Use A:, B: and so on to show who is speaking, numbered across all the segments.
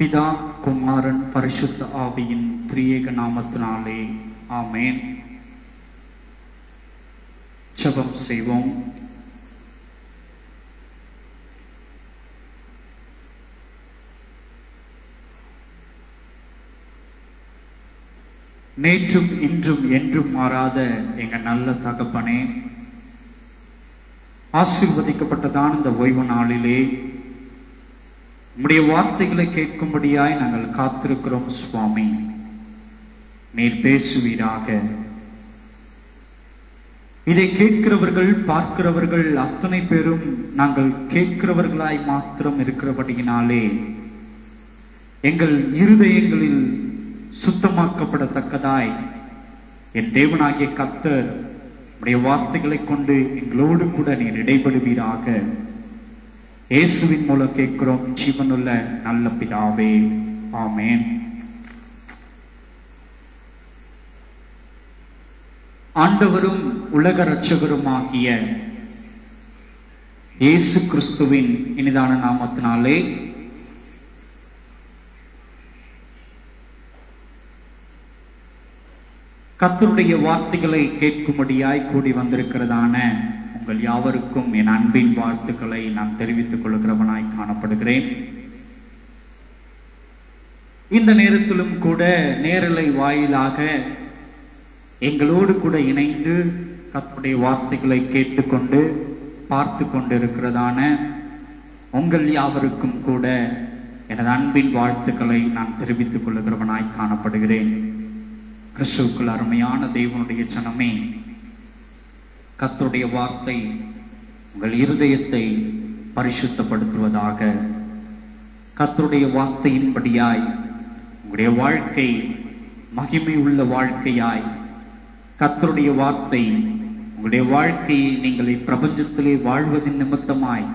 A: பிதா, குமாரன், பரிசுத்த ஆவியின் திரியேக நாமத்தினாலே ஆமேன். ஜெபம் செய்வோம். நேற்றும் இன்றும் என்றும் மாறாத எங்க நல்ல தகப்பனே, ஆசீர்வதிக்கப்பட்டதான இந்த ஓய்வு நாளிலே உம்முடைய வார்த்தைகளை கேட்கும்படியாய் நாங்கள் காத்திருக்கிறோம். சுவாமி, நீர் பேசுவீராக. இதை கேட்கிறவர்கள், பார்க்கிறவர்கள் அத்தனை பேரும் நாங்கள் கேட்கிறவர்களாய் மாத்திரம் இருக்கிறபடியினாலே எங்கள் இருதயங்களில் சுத்தமாக்கப்படத்தக்கதாய் என் தேவனாகிய கர்த்தர் உடைய வார்த்தைகளை கொண்டு எங்களோடு கூட நீர் இடைபடுவீராக. இயேசுவின் மூலம் கேட்கிறோம் ஜீவனுள்ள நல்ல பிதாவே, ஆமேன். ஆண்டவரும் உலக இரட்சகருமாகிய இயேசு கிறிஸ்துவின் இனிதான நாமத்தினாலே கர்த்தருடைய வார்த்தைகளை கேட்கும்படியாய் கூடி வந்திருக்கிறதான உங்கள் யாவருக்கும் என் அன்பின் வாழ்த்துக்களை நான் தெரிவித்துக் கொள்கிறவனாய் காணப்படுகிறேன். இந்த நேரத்திலும் கூட நேரலை வாயிலாக எங்களோடு கூட இணைந்து கர்த்தருடைய வார்த்தைகளை கேட்டுக்கொண்டு பார்த்து கொண்டிருக்கிறதான உங்கள் யாவருக்கும் கூட எனது அன்பின் வாழ்த்துக்களை நான் தெரிவித்துக் கொள்கிறவனாய் காணப்படுகிறேன். கிறிஸ்துவுக்குள் அருமையான தேவனுடைய ஜனமே, கர்த்தருடைய வார்த்தை உங்கள் இருதயத்தை பரிசுத்தப்படுத்துவதாக. கர்த்தருடைய வார்த்தையின்படியாய் உங்களுடைய வாழ்க்கை மகிமை உள்ள வாழ்க்கையாய், கர்த்தருடைய வார்த்தை உங்களுடைய வாழ்க்கையை நீங்கள் பிரபஞ்சத்திலே வாழ்வதின் நிமித்தமாய்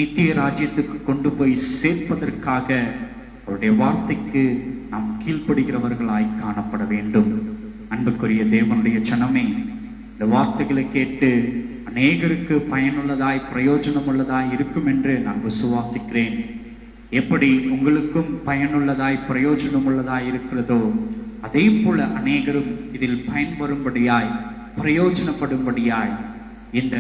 A: நித்திய ராஜ்யத்துக்கு கொண்டு போய் சேர்ப்பதற்காக அவருடைய வார்த்தைக்கு நாம் கீழ்ப்படுகிறவர்களாய் காணப்பட வேண்டும். அன்புக்குரிய தேவனுடைய ஜனமே, இந்த வார்த்தைகளை கேட்டு அநேகருக்கு பயனுள்ளதாய் பிரயோஜனம் உள்ளதாய் இருக்கும் என்று நான் விசுவாசிக்கிறேன். எப்படி உங்களுக்கும் பயனுள்ளதாய் பிரயோஜனம் உள்ளதாய் இருக்கிறதோ அதே போல அநேகரும் இதில் பயன்பெறும்படியாய் பிரயோஜனப்படும்படியாய் இந்த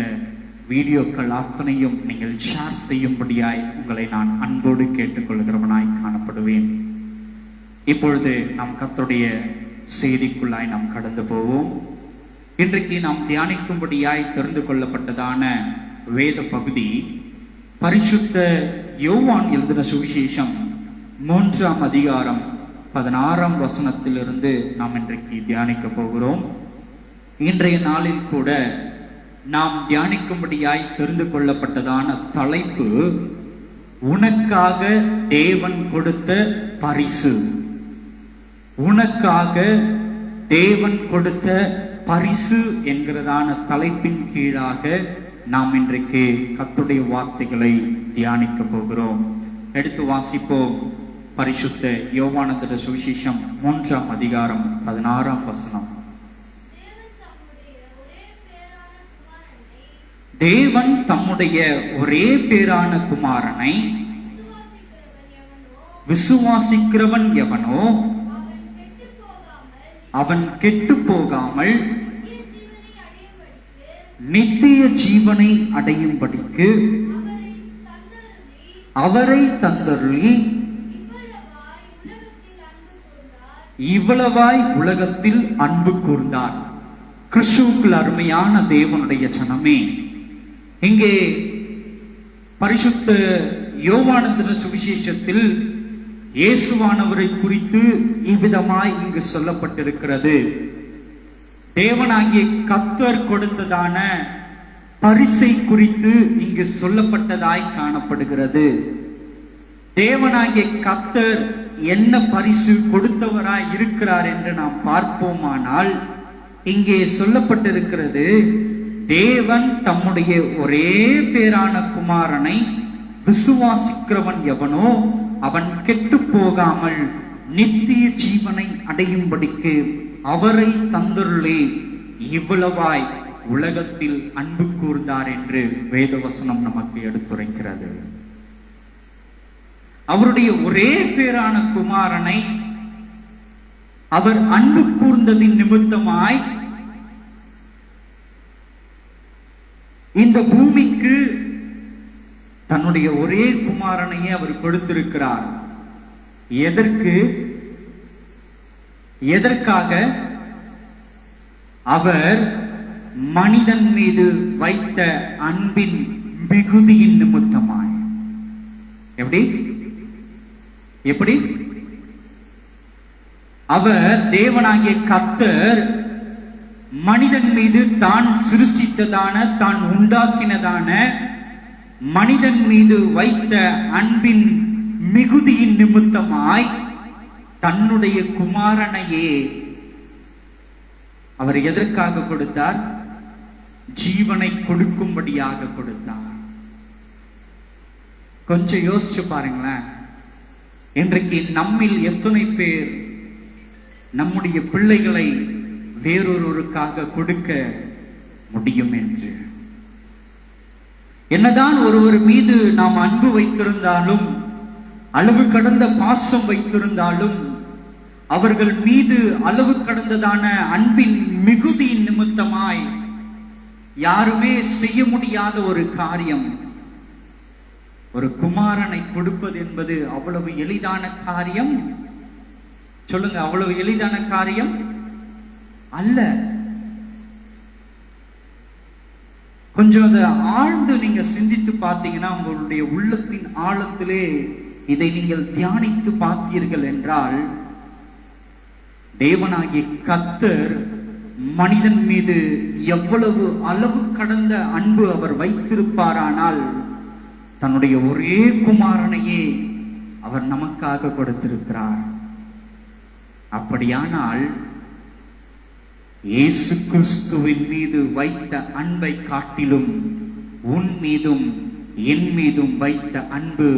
A: வீடியோக்கள் அத்தனையும் நீங்கள் ஷேர் செய்யும்படியாய் உங்களை நான் அன்போடு கேட்டுக்கொள்கிறவனாய் காணப்படுவேன். இப்பொழுது நாம் கர்த்தருடைய செய்திக்குள்ளாய் நாம் கடந்து போவோம். இன்றைக்கு நாம் தியானிக்கும்படியாய் தெரிந்து கொள்ளப்பட்டதான வேத பகுதி பரிசுத்த யோவான் எழுதின சுவிசேஷம் 3ஆம் அதிகாரம் 16ஆம் வசனத்திலிருந்து நாம் இன்றைக்கு தியானிக்க போகிறோம். இன்றைய நாளில் கூட நாம் தியானிக்கும்படியாய் தெரிந்து கொள்ளப்பட்டதான தலைப்பு, உனக்காக தேவன் கொடுத்த பரிசு. உனக்காக தேவன் கொடுத்த பரிசு என்கிறதான தலைப்பின் கீழாக நாம் இன்றைக்கு கர்த்தருடைய வார்த்தைகளை தியானிக்க போகிறோம். எடுத்து வாசிப்போம். பரிசுத்த யோவான் எழுதின சுவிசேஷம் 3ஆம் அதிகாரம் 16ஆம் வசனம். தேவன் தம்முடைய ஒரே பேரான குமாரனை விசுவாசிக்கிறவன் எவனோ அவன் கெட்டு போகாமல் நித்திய ஜீவனை அடையும்படிக்கு அவரை தந்தருளி இவ்வளவாய் உலகத்தில் அன்பு கூர்ந்தார். கிறிஸ்துவுக்குள் அருமையான தேவனுடைய ஜனமே, இங்கே பரிசுத்த யோவான் எழுதின சுவிசேஷத்தில் இயேசுவானவரை குறித்து இவ்விதமாய் இங்கு சொல்லப்பட்டிருக்கிறது. தேவனாகிய கர்த்தர் கொடுத்ததான பரிசை குறித்து இங்கு சொல்லப்பட்டதாய் காணப்படுகிறது. தேவனாகிய கர்த்தர் என்ன பரிசு கொடுத்தவராய் இருக்கிறார் என்று நாம் பார்ப்போமானால், இங்கே சொல்லப்பட்டிருக்கிறது, தேவன் தம்முடைய ஒரே பேரான குமாரனை விசுவாசிக்கிறவன் எவனோ அவன் கெட்டு போகாமல் நித்திய ஜீவனை அடையும்படிக்கு அவரை தந்தருளே இவ்வளவாய் உலகத்தில் அன்பு கூர்ந்தார் என்று வேதவசனம் நமக்கு எடுத்துரைக்கிறது. அவருடைய ஒரே பேரான குமாரனை அவர் அன்பு கூர்ந்ததின் நிமித்தமாய் இந்த பூமிக்கு தன்னுடைய ஒரே குமாரனையே அவர் கொடுத்திருக்கிறார். எதற்காக? அவர் மனிதன் மீது வைத்த அன்பின் மிகுதியின் நிமித்தமாய். எப்படி? அவர் தேவனாகிய கர்த்தர் மனிதன் மீது தான் சிருஷ்டித்ததான, தான் உண்டாக்கினதான மனிதன் மீது வைத்த அன்பின் மிகுதியின் நிமித்தமாய் தன்னுடைய குமாரனையே அவர் எதற்காக கொடுத்தார்? ஜீவனை கொடுக்கும்படியாக கொடுத்தார். கொஞ்சம் யோசிச்சு பாருங்களேன். இன்றைக்கு நம்மில் எத்தனை பேர் நம்முடைய பிள்ளைகளை வேறொருவருக்காக கொடுக்க முடியும் என்று? என்னதான் ஒருவர் மீது நாம் அன்பு வைத்திருந்தாலும், அளவு கடந்த பாசம் வைத்திருந்தாலும், அவர்கள் மீது அளவு கடந்ததான அன்பின் மிகுதியின் நிமித்தமாய் யாருமே செய்ய முடியாத ஒரு காரியம், ஒரு குமாரனை கொடுப்பது என்பது அவ்வளவு எளிதான காரியம்? சொல்லுங்க, அவ்வளவு எளிதான காரியம் அல்ல. கொஞ்சம் அதை ஆழ்ந்து நீங்க சிந்தித்து பார்த்தீங்கன்னா, உங்களுடைய உள்ளத்தின் ஆழத்திலே இதை நீங்கள் தியானித்து பார்த்தீர்கள் என்றால், தேவனாகிய கர்த்தர் மனிதன் மீது எவ்வளவு அளவு கடந்த அன்பு அவர் வைத்திருப்பாரானால், தன்னுடைய ஒரே குமாரனையே அவர் நமக்காக கொடுத்திருக்கிறார். அப்படியானால் இயேசு கிறிஸ்துவின் மீது வைத்த அன்பை காட்டிலும் உன் மீதும் என் மீதும் வைத்த அன்பு,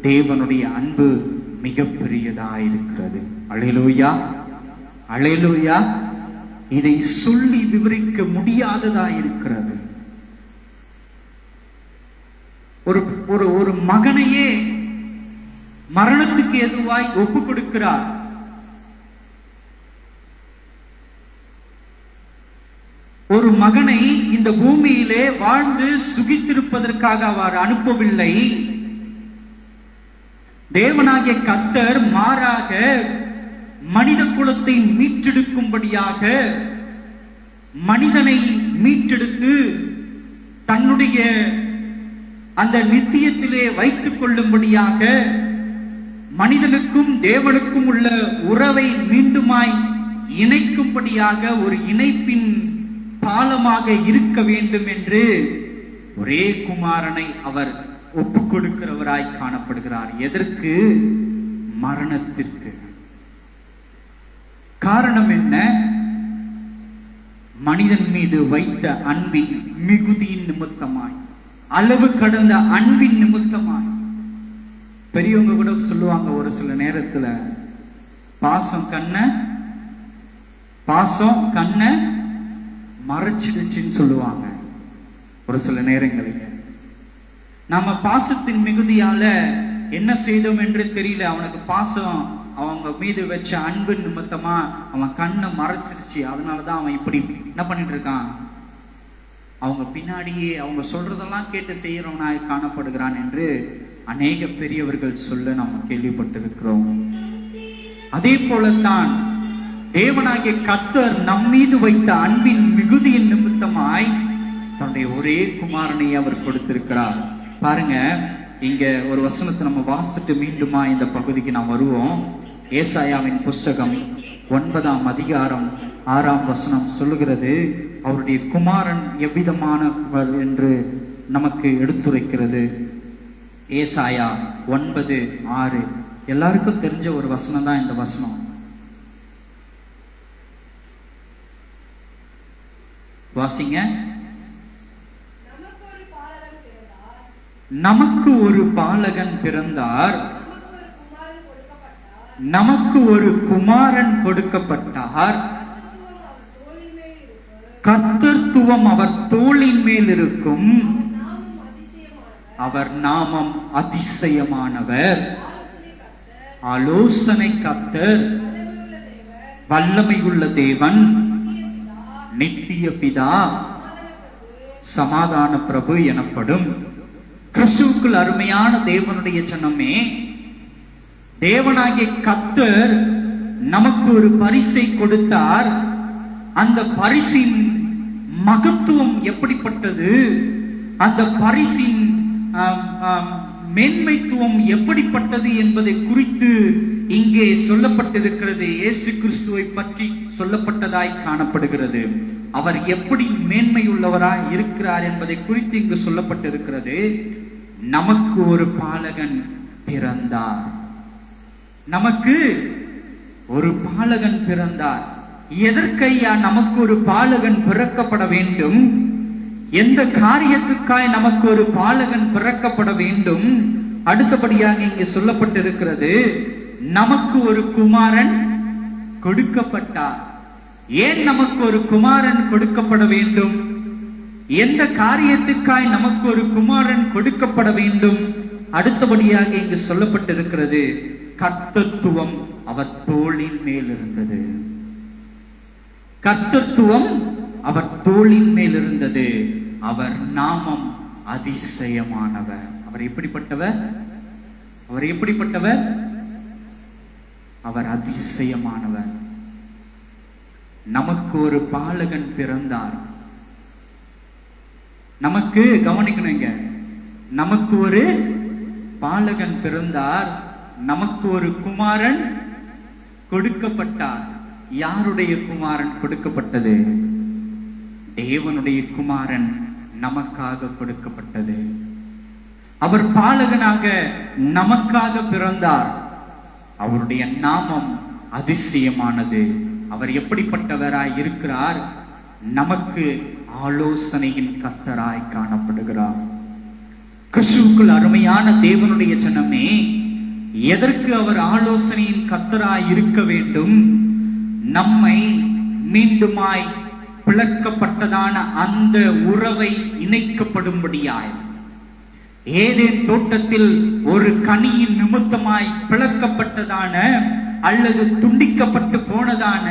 A: தேவனுடைய அன்பு மிகப்பெரியதாயிருக்கிறது. அல்லேலூயா, அல்லேலூயா. இதை சொல்லி விவரிக்க முடியாததாயிருக்கிறது. ஒரு மகனையே மரணத்துக்கு எதுவாய் ஒப்பு கொடுக்கிறார். ஒரு மகனை இந்த பூமியிலே வாழ்ந்து சுகித்திருப்பதற்காக அவர் அனுப்பவில்லை. தேவனாகிய கர்த்தர் மாறாக மனித குலத்தை மீட்டெடுக்கும்படியாக, மனிதனை மீட்டெடுத்து தன்னுடைய அந்த நித்தியத்திலே வைத்துக் கொள்ளும்படியாக, மனிதனுக்கும் தேவனுக்கும் உள்ள உறவை மீண்டுமாய் இணைக்கும்படியாக, ஒரு இணைப்பின் பாலமாக இருக்க வேண்டும் என்று ஒரே குமாரனை அவர் ஒப்புக் கொடுக்கிறவராய் காணப்படுகிறார். எதற்கு? மரணத்திற்கு. காரணம் என்ன? மனிதன் மீது வைத்த அன்பின் மிகுதியின் நிமித்தமாய், அளவு கடந்த அன்பின் நிமித்தமாய். பெரியவங்க கூட சொல்லுவாங்க, ஒரு சில நேரத்துல பாசம் கண்ண மறைச்சிடுச்சுன்னு சொல்லுவாங்க. ஒரு சில நேரங்களில் நாம பாசத்தின் மிகுதியால என்ன செய்தோம் என்று தெரியல. அவனுக்கு பாசம், அவங்க மீது வச்ச அன்பு நிமித்தமா அவன் கண்ணை மறைச்சிருச்சு. அதனாலதான் அவன் இப்படி என்ன பண்ணிட்டு இருக்கான், அவங்க பின்னாடியே அவங்க சொல்றதெல்லாம் கேட்டு செய்யறவனாய் காணப்படுகிறான் என்று அநேக பெரியவர்கள் சொல்ல நம்ம கேள்விப்பட்டிருக்கிறோம். அதே போலத்தான் தேவனாகிய கர்த்தர் நம்மீது வைத்த அன்பின் மிகுதியின் நிமித்தமாய் தன்னுடைய ஒரே குமாரனை அவர் கொடுத்திருக்கிறார். பாருங்க, இங்க ஒரு வசனத்தை நம்ம வாசித்துட்டு மீண்டுமா இந்த பகுதிக்கு நாம் வருவோம். ஏசாயாவின் புஸ்தகம் 9ஆம் அதிகாரம் 6ஆம் வசனம் சொல்லுகிறது, அவருடைய குமாரன் எவ்விதமானவர் என்று நமக்கு எடுத்துரைக்கிறது. ஏசாயா 9:6 எல்லாருக்கும் தெரிஞ்ச ஒரு வசனம் தான் இந்த வசனம். வாசிங்க. நமக்கு ஒரு பாலகன் பிறந்தார், நமக்கு ஒரு குமாரன் கொடுக்கப்பட்டார், கர்த்தத்துவம் அவர் தோளின் மேல் இருக்கும், அவர் நாமம் அதிசயமானவர், ஆலோசனை கர்த்தர், வல்லமையுள்ள தேவன், நித்திய பிதா, சமாதான பிரபு எனப்படும். கிறிஸ்துவுக்குள் அருமையான தேவனுடைய ஜனமே, தேவனாகிய கர்த்தர் நமக்கு ஒரு பரிசை கொடுத்தார். அந்த பரிசின் மகத்துவம் எப்படிப்பட்டது, அந்த பரிசின் மேன்மைத்துவம் எப்படிப்பட்டது என்பதை குறித்து இங்கே சொல்லப்பட்டிருக்கிறது. இயேசு கிறிஸ்துவை பற்றி சொல்லப்பட்டதாய் காணப்படுகிறது. அவர் எப்படி மேன்மையுள்ளவராய் இருக்கிறார் என்பதை குறித்து இங்கு சொல்லப்பட்டிருக்கிறது. நமக்கு ஒரு பாலகன் பிறந்தார். நமக்கு ஒரு பாலகன் பிறந்தார். எதற்கையா நமக்கு ஒரு பாலகன் பிறக்கப்பட வேண்டும்? எந்த காரியத்துக்காய் நமக்கு ஒரு பாலகன் பிறக்கப்பட வேண்டும்? அடுத்தபடியாக இங்கே சொல்லப்பட்டிருக்கிறது, நமக்கு ஒரு குமாரன் கொடுக்கப்பட்டார். ஏன் நமக்கு ஒரு குமாரன் கொடுக்கப்பட வேண்டும்? எந்த காரியத்துக்காய் நமக்கு ஒரு குமாரன் கொடுக்கப்பட வேண்டும்? அடுத்தபடியாக இங்கு சொல்லப்பட்டிருக்கிறது, கர்த்தத்துவம் அவர் தோளின் மேல் இருந்தது. கர்த்தத்துவம் அவர் தோளின் மேல் இருந்தது. அவர் நாமம் அதிசயமானவர். அவர் எப்படிப்பட்டவர்? அவர் எப்படிப்பட்டவர்? அவர் அதிசயமானவர். நமக்கு ஒரு பாலகன் பிறந்தார். நமக்கு கவனிக்கணுங்க, நமக்கு ஒரு பாலகன் பிறந்தார். நமக்கு ஒரு குமாரன் கொடுக்கப்பட்டார். யாருடைய குமாரன் கொடுக்கப்பட்டது? தேவனுடைய குமாரன் நமக்காக கொடுக்கப்பட்டது. அவர் பாலகனாக நமக்காக பிறந்தார். அவருடைய நாமம் அதிசயமானது. அவர் எப்படிப்பட்டவராய் இருக்கிறார்? நமக்கு ஆலோசனையின் கர்த்தராய் காணப்படுகிறார். கிறிஸ்துவுக்குள் அருமையான தேவனுடைய ஜனமே, எதற்கு அவர் ஆலோசனையின் கர்த்தராய் இருக்க வேண்டும்? நம்மை மீண்டுமாய் பிளக்கப்பட்டதான அந்த உறவை இணைக்கப்படும்படியாய், ஏதேன் தோட்டத்தில் ஒரு கனியின் நிமித்தமாய் பிளக்கப்பட்டதான அல்லது துண்டிக்கப்பட்டு போனதான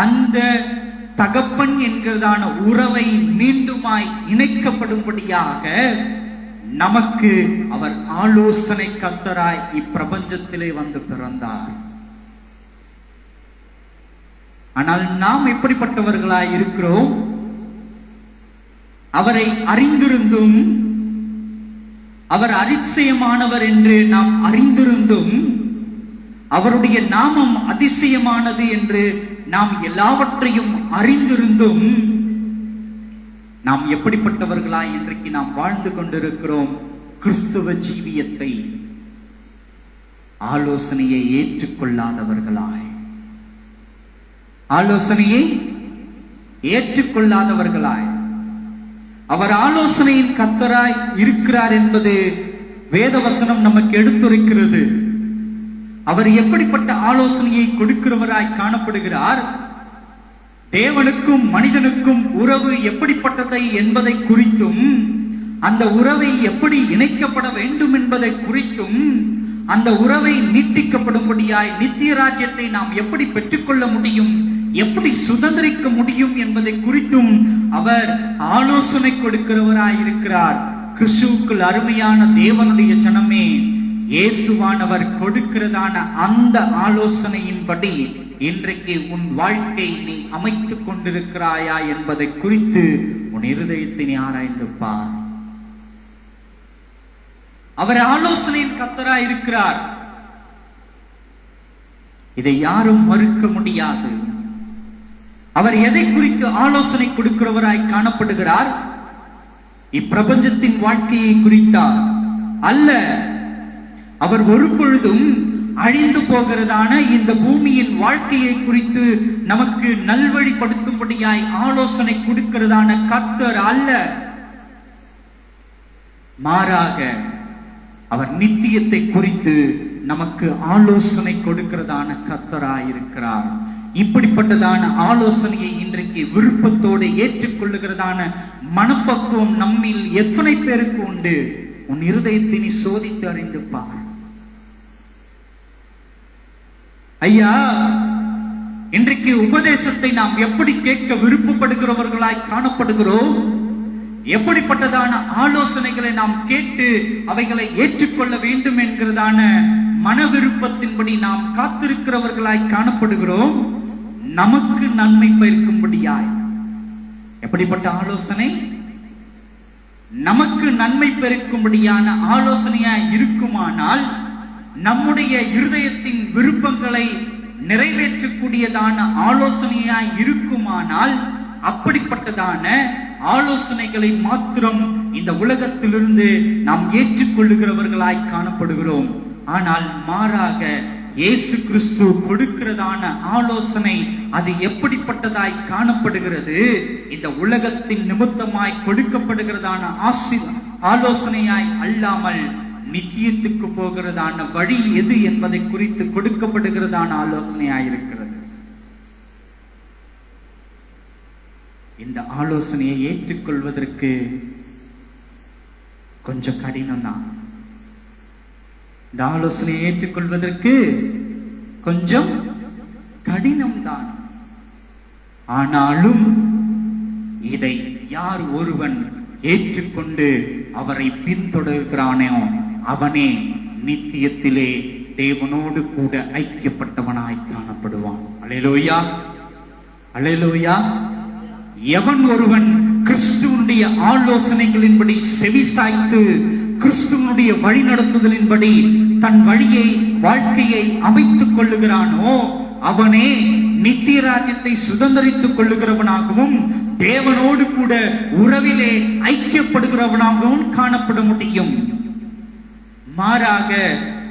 A: அந்த தகப்பன் என்கிறதான உறவை மீண்டுமாய் இணைக்கப்படும்படியாக நமக்கு அவர் ஆலோசனை கர்த்தராய் இப்பிரபஞ்சத்திலே வந்து பிறந்தார். ஆனால் நாம் எப்படிப்பட்டவர்களாய் இருக்கிறோம்? அவரை அறிந்திருந்தும், அவர் அதிசயமானவர் என்று நாம் அறிந்திருந்தும், அவருடைய நாமம் அதிசயமானது என்று நாம் எல்லாவற்றையும் அறிந்திருந்தும், நாம் எப்படிப்பட்டவர்களாய் இன்றைக்கு நாம் வாழ்ந்து கொண்டிருக்கிறோம்? கிறிஸ்துவ ஜீவியத்தை, ஆலோசனையை ஏற்றுக்கொள்ளாதவர்களாய், ஆலோசனையை ஏற்றுக்கொள்ளாதவர்களாய். அவர் ஆலோசனையின் கர்த்தராய் இருக்கிறார் என்பது வேதவசனம் நமக்கு எடுத்துரைக்கிறது. அவர் எப்படிப்பட்ட ஆலோசனையை கொடுக்கிறவராய் காணப்படுகிறார்? தேவனுக்கும் மனிதனுக்கும் உறவு எப்படிப்பட்டதை என்பதை குறித்தும், அந்த உறவை எப்படி இணைக்கப்பட வேண்டும் என்பதை குறித்தும், அந்த உறவை நீட்டிக்கப்படும்படியாய் நித்திய ராஜ்யத்தை நாம் எப்படி பெற்றுக்கொள்ள முடியும், எப்படி சுதந்திரிக்க முடியும் என்பதை குறித்தும் அவர் ஆலோசனை கொடுக்கிறவராய் இருக்கிறார். கிறிஸ்துவுக்குள் அருமையான தேவனுடைய ஜனமே, இயேசுவானவர் கொடுக்கிறதான அந்த ஆலோசனையின்படி இன்றைக்கு உன் வாழ்க்கை நீ அமைத்துக் கொண்டிருக்கிறாயா என்பதை குறித்து உன் இருதயத்தை நீ ஆராய்ந்து பார். அவர் ஆலோசனையின் கர்த்தராய் இருக்கிறார். இதை யாரும் மறுக்க முடியாது. அவர் எதை குறித்து ஆலோசனை கொடுக்கிறவராய் காணப்படுகிறார்? இப்பிரபஞ்சத்தின் வாழ்க்கையை குறித்தார் அல்ல. அவர் ஒரு பொழுதும் அழிந்து போகிறதான இந்த பூமியின் வாழ்க்கையை குறித்து நமக்கு நல்வழிப்படுத்தும்படியாய் ஆலோசனை கொடுக்கிறதான கர்த்தர் அல்ல. மாறாக அவர் நித்தியத்தை குறித்து நமக்கு ஆலோசனை கொடுக்கிறதான கர்த்தராய் இருக்கிறார். இப்படிப்பட்டதான ஆலோசனையை இன்றைக்கு விருப்பத்தோடு ஏற்றுக்கொள்ளுகிறதான மனப்பக்குவம் நம்மில் எத்தனை பேருக்கு உண்டு? உன் இருதயத்தை நீ சோதித்து அறிந்து பார். ஐயா, இன்றைக்கு உபதேசத்தை நாம் எப்படி கேட்க விருப்பப்படுகிறவர்களாய் காணப்படுகிறோம்? எப்படிப்பட்டதான ஆலோசனைகளை நாம் கேட்டு அவைகளை ஏற்றுக்கொள்ள வேண்டும் என்கிறதான மன விருப்பத்தின்படி நாம் காத்திருக்கிறவர்களாய் காணப்படுகிறோம். நமக்கு நன்மை பெருக்கும்படியாய் எப்படிப்பட்ட ஆலோசனை? நமக்கு நன்மை பெருக்கும்படியான ஆலோசனையாய் இருக்குமானால், நம்முடைய இருதயத்தின் விருப்பங்களை நிறைவேற்றக்கூடியதான ஆலோசனையாய் இருக்குமானால், அப்படிப்பட்டதான ஆலோசனைகளை மாத்திரம் இந்த உலகத்திலிருந்து நாம் ஏற்றுக்கொள்ளுகிறவர்களாய் காணப்படுகிறோம். ஆனால் மாறாக இயேசு கிறிஸ்து கொடுக்கிறதான ஆலோசனை அது எப்படிப்பட்டதாய் காணப்படுகிறது? இந்த உலகத்தின் நிமித்தமாய் கொடுக்கப்படுகிறதான ஆலோசனையாய் அல்லாமல், நித்தியத்துக்கு போகிறதான வழி எது என்பதை குறித்து கொடுக்கப்படுகிறதான ஆலோசனையாய் இருக்கிறது. இந்த ஆலோசனையை ஏற்றுக்கொள்வதற்கு கொஞ்சம் கடினம் தான். இந்த ஆலோசனையை ஏற்றுக்கொள்வதற்கு கொஞ்சம் கடினம் தான். ஆனாலும் இதை யார் ஒருவன் ஏற்றுக்கொண்டு அவரை பின்தொடர்கிறானோ அவனே நித்தியத்திலே தேவனோடு கூட ஐக்கியப்பட்டவனாய் காணப்படுவான். அல்லேலூயா, அல்லேலூயா. எவன் ஒருவன் கிறிஸ்துவனுடைய ஆலோசனைகளின்படி செவிசாய்த்து கிறிஸ்துவனுடைய வழி நடத்துதலின்படி தன் வழியை வாழ்க்கையை அமைத்துக் கொள்ளுகிறானோ அவனே நித்திய ராஜ்யத்தை சுதந்திரித்துக் கொள்ளுகிறவனாகவும் தேவனோடு கூட உறவிலே ஐக்கியப்படுகிறவனாகவும் காணப்பட முடியும். மாறாக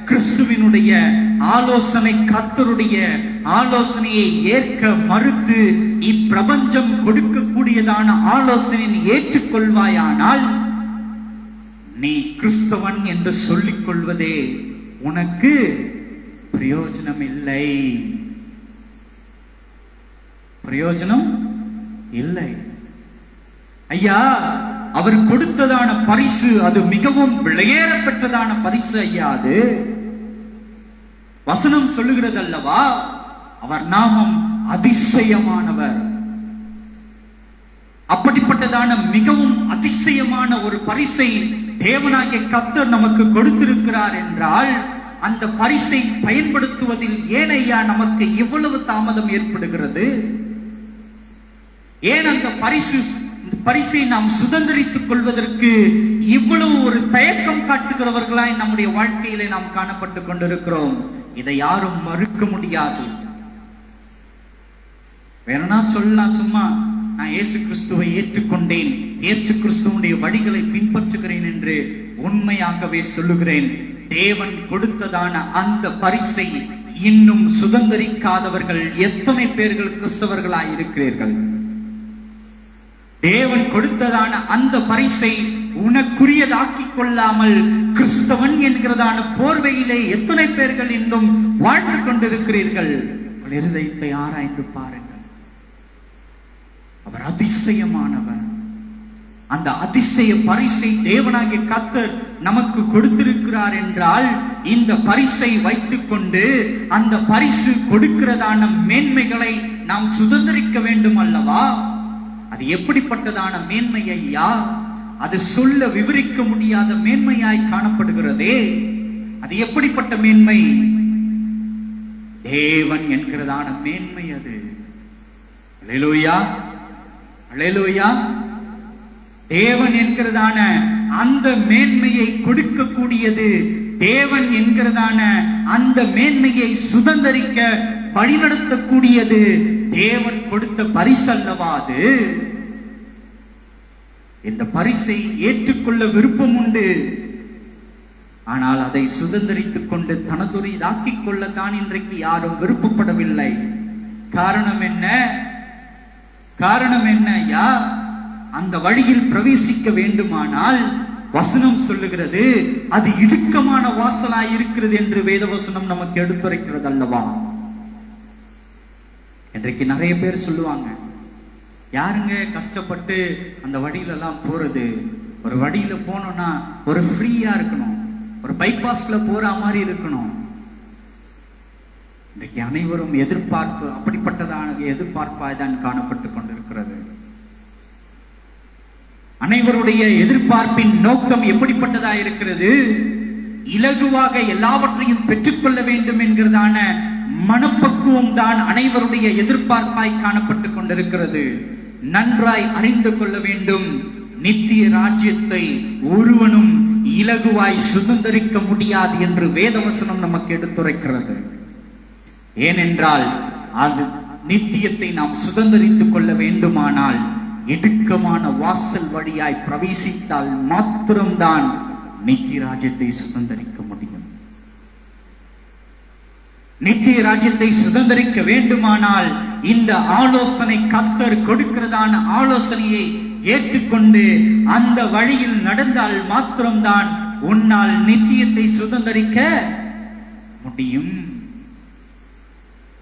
A: கிறிஸ்துவினுடைய ஆலோசனை, கர்த்தருடைய ஆலோசனையை ஏற்க மறுத்து இப்பிரபஞ்சம் கொடுக்கக்கூடியதான ஆலோசனையை ஏற்றுக்கொள்வாயானால், நீ கிறிஸ்தவன் என்று சொல்லிக் கொள்வதே உனக்கு பிரயோஜனம் இல்லை. பிரயோஜனம் இல்லை. ஐயா, அவர் கொடுத்ததான பரிசு அது மிகவும் விலையேற பெற்றதான பரிசு ஐயா. அது வசனம் சொல்லுகிறது அல்லவா, அவர் நாமம் அதிசயமானவர். அப்படிப்பட்டதான மிகவும் அதிசயமான ஒரு பரிசை தேவனாகிய கர்த்தர் நமக்கு கொடுத்திருக்கிறார் என்றால், அந்த பரிசை பயன்படுத்துவதில் ஏன் ஐயா நமக்கு இவ்வளவு தாமதம் ஏற்படுகிறது? ஏன் அந்த பரிசை நாம் சுதந்திரித்துக் கொள்வதற்கு இவ்வளவு ஒரு தயக்கம் காட்டுகிறவர்களாய் நம்முடைய வாழ்க்கையிலே நாம் காணப்பட்டுக் கொண்டிருக்கிறோம்? இதை யாரும் மறுக்க முடியாது. வேணா சொல்லலாம், சும்மா நான் இயேசு கிறிஸ்துவை ஏற்றுக்கொண்டேன், இயேசு கிறிஸ்துவனுடைய வழிகளை பின்பற்றுகிறேன் என்று உண்மையாகவே சொல்லுகிறேன். தேவன் கொடுத்ததான அந்த பரிசை இன்னும் சுதந்திரிக்காதவர்கள் எத்தனை பேர்கள் கிறிஸ்தவர்களாய் இருக்கிறீர்கள்? தேவன் கொடுத்ததான அந்த பரிசை உனக்குரியதாக்கிக் கொள்ளாமல் கிறிஸ்தவன் என்கிறதான போர்வையிலே எத்தனை பேர்கள் இன்னும் வாழ்ந்து கொண்டிருக்கிறீர்கள்? இருதயத்தை ஆராய்ந்து பாருங்கள். அவர் அதிசயமானவர். அந்த அதிசய பரிசை தேவனாகிய கர்த்தர் நமக்கு கொடுத்திருக்கிறார் என்றால், இந்த பரிசை வைத்துக் கொண்டு அந்த பரிசு கொடுக்கிறதான மேன்மைகளை நாம் சுதந்திரிக்க வேண்டும் அல்லவா? அது எப்படிப்பட்டதான மேன்மை ஐயா? அது சொல்ல விவரிக்க முடியாத மேன்மையாய் காணப்படுகிறதே. அது எப்படிப்பட்ட மேன்மை? தேவன் என்கிறதான மேன்மை அது. அல்லேலூயா, அல்லேலூயா. தேவன் என்கிறதான அந்த மேன்மையை கொடுக்கக்கூடியது, தேவன் என்கிறதான அந்த மேன்மையை சுதந்திரிக்க வழிநடத்தக்கூடியது தேவன் கொடுத்த பரிசு அல்லவா அது? இந்த பரிசை ஏற்றுக்கொள்ள விருப்பம் உண்டு. ஆனால் அதை சுதந்திரித்துக் கொண்டு தனதுரிதாக்கிக் கொள்ளத்தான் இன்றைக்கு யாரும் விருப்பப்படவில்லை. காரணம் என்ன? காரணம் என்ன ஐயா? அந்த வழியில் பிரவேசிக்க வேண்டுமானால் வசனம் சொல்லுகிறது அது இடுக்கமான வாசலாய் இருக்கிறது என்று வேதவசனம் நமக்கு எடுத்துரைக்கிறது அல்லவா? இன்றைக்கு நிறைய பேர் சொல்லுவாங்க, யாருங்க கஷ்டப்பட்டு அந்த வழியில எல்லாம் போறது? ஒரு வழியில போனோம்னா ஒரு ஃப்ரீயா இருக்கணும், ஒரு பைபாஸ்ல போற மாதிரி இருக்கணும். இன்றைக்கு அனைவரும் எதிர்பார்ப்பு அப்படிப்பட்டதான எதிர்பார்ப்பாய் தான் காணப்பட்டுக் கொண்டிருக்கிறது. அனைவருடைய எதிர்பார்ப்பின் நோக்கம் எப்படிப்பட்டதா இருக்கிறது? இலகுவாக எல்லாவற்றையும் பெற்றுக்கொள்ள வேண்டும் என்கிறதான மனப்பக்குவம் தான் அனைவருடைய எதிர்பார்ப்பாய் காணப்பட்டுக் கொண்டிருக்கிறது. நன்றாய் அறிந்து கொள்ள வேண்டும், நித்திய ராஜ்யத்தை ஒருவனும் இலகுவாய் சுதந்திரிக்க முடியாது என்று வேதவசனம் நமக்கு எடுத்துரைக்கிறது. ஏனென்றால் அது நித்தியத்தை நாம் சுதந்திரித்துக் கொள்ள வேண்டுமானால் இடுக்கமான வாசல் வழியாய் பிரவேசித்தால் மாத்திரம்தான் நித்திய ராஜ்யத்தை சுதந்திரிக்க முடியும். நித்திய ராஜ்யத்தை சுதந்திரிக்க வேண்டுமானால் இந்த ஆலோசனை கர்த்தர் கொடுக்கிறதான ஆலோசனையை ஏற்றுக்கொண்டு அந்த வழியில் நடந்தால் மாத்திரம்தான் உன்னால் நித்தியத்தை சுதந்திரிக்க முடியும்.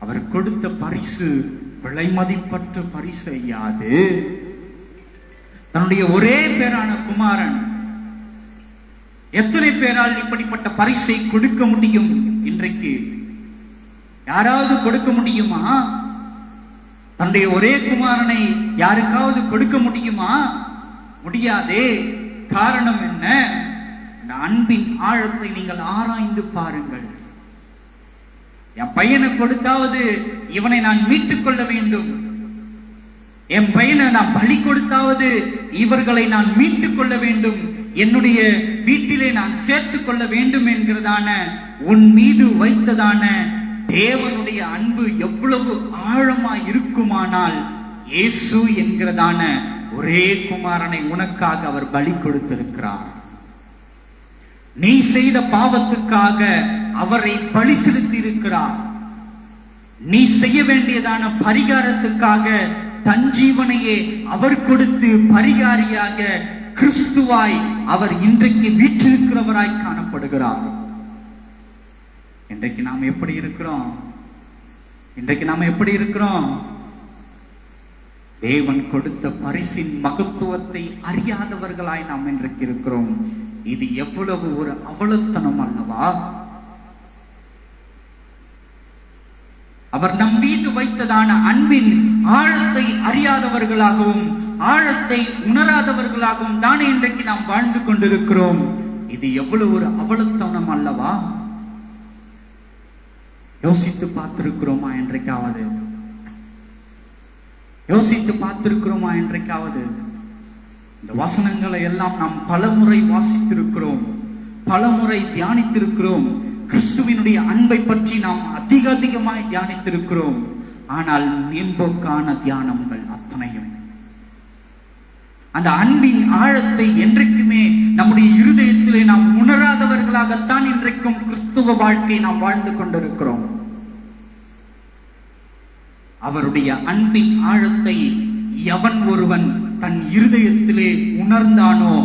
A: அவர் கொடுத்த பரிசு விலை மதிப்பற்ற பரிசு ஐயாது. தன்னுடைய ஒரே பேரான குமாரன். எத்தனை பேரால் இப்படிப்பட்ட பரிசை கொடுக்க முடியும்? இன்றைக்கு யாராவது கொடுக்க முடியுமா? தன்னுடைய ஒரே குமாரனை யாருக்காவது கொடுக்க முடியுமா? முடியாதே. காரணம் என்ன? இந்த அன்பின் ஆழத்தை நீங்கள் ஆராய்ந்து பாருங்கள். என் பையனை கொடுத்தாவது இவனை நான் மீட்டுக் கொள்ள வேண்டும், என் பையனை நான் பலி கொடுத்தாவது இவர்களை நான் மீட்டுக் கொள்ள வேண்டும், என்னுடைய வீட்டிலே நான் சேர்த்துக் கொள்ள வேண்டும் என்கிறதான உன் மீது வைத்ததான தேவனுடைய அன்பு எவ்வளவு ஆழமா இருக்குமானால் இயேசு என்கிறதான ஒரே குமாரனை உனக்காக அவர் பலி கொடுத்திருக்கிறார். நீ செய்த பாவத்துக்காக அவரை பலி செலுத்தி இருக்கிறார். நீ செய்ய வேண்டியதான பரிகாரத்துக்காக தன் ஜீவனையே அவர் கொடுத்து பரிகாரியாக கிறிஸ்துவாய் அவர் இன்றைக்கு வீற்றிருக்கிறவராய் காணப்படுகிறார். இன்றைக்கு நாம் எப்படி இருக்கிறோம்? இன்றைக்கு நாம் எப்படி இருக்கிறோம்? தேவன் கொடுத்த பரிசின் மகத்துவத்தை அறியாதவர்களாய் நாம் இன்றைக்கு இருக்கிறோம். இது எவ்வளவு ஒரு அவலத்தனம் அல்லவா? அவர் நம் மீது வைத்ததான அன்பின் ஆழத்தை அறியாதவர்களாகவும் ஆழத்தை உணராதவர்களாகவும் தானே இன்றைக்கு நாம் வாழ்ந்து கொண்டிருக்கிறோம். இது எவ்வளவு ஒரு அவலத்தனம் அல்லவா? யோசித்து பார்த்திருக்கிறோமா என்றைக்காவது? யோசித்து பார்த்திருக்கிறோமா என்றைக்காவது? இந்த வசனங்களை எல்லாம் நாம் பலமுறை வாசித்திருக்கிறோம், பலமுறை தியானித்திருக்கிறோம். கிறிஸ்துவினுடைய அன்பை பற்றி நாம் அதிகமாய் தியானித்திருக்கிறோம். ஆனால் மேம்போக்கான தியானங்கள் அத்தனையும் அந்த அன்பின் ஆழத்தை என்றைக்குமே நம்முடைய இருதயத்திலே நாம் உணராதவர்களாகத்தான் இன்றைக்கும் கிறிஸ்துவ வாழ்க்கை நாம் வாழ்ந்து கொண்டிருக்கிறோம். அவருடைய அன்பின் ஆழத்தை எவன் ஒருவன் தன் இருதயத்திலே உணர்ந்தானோ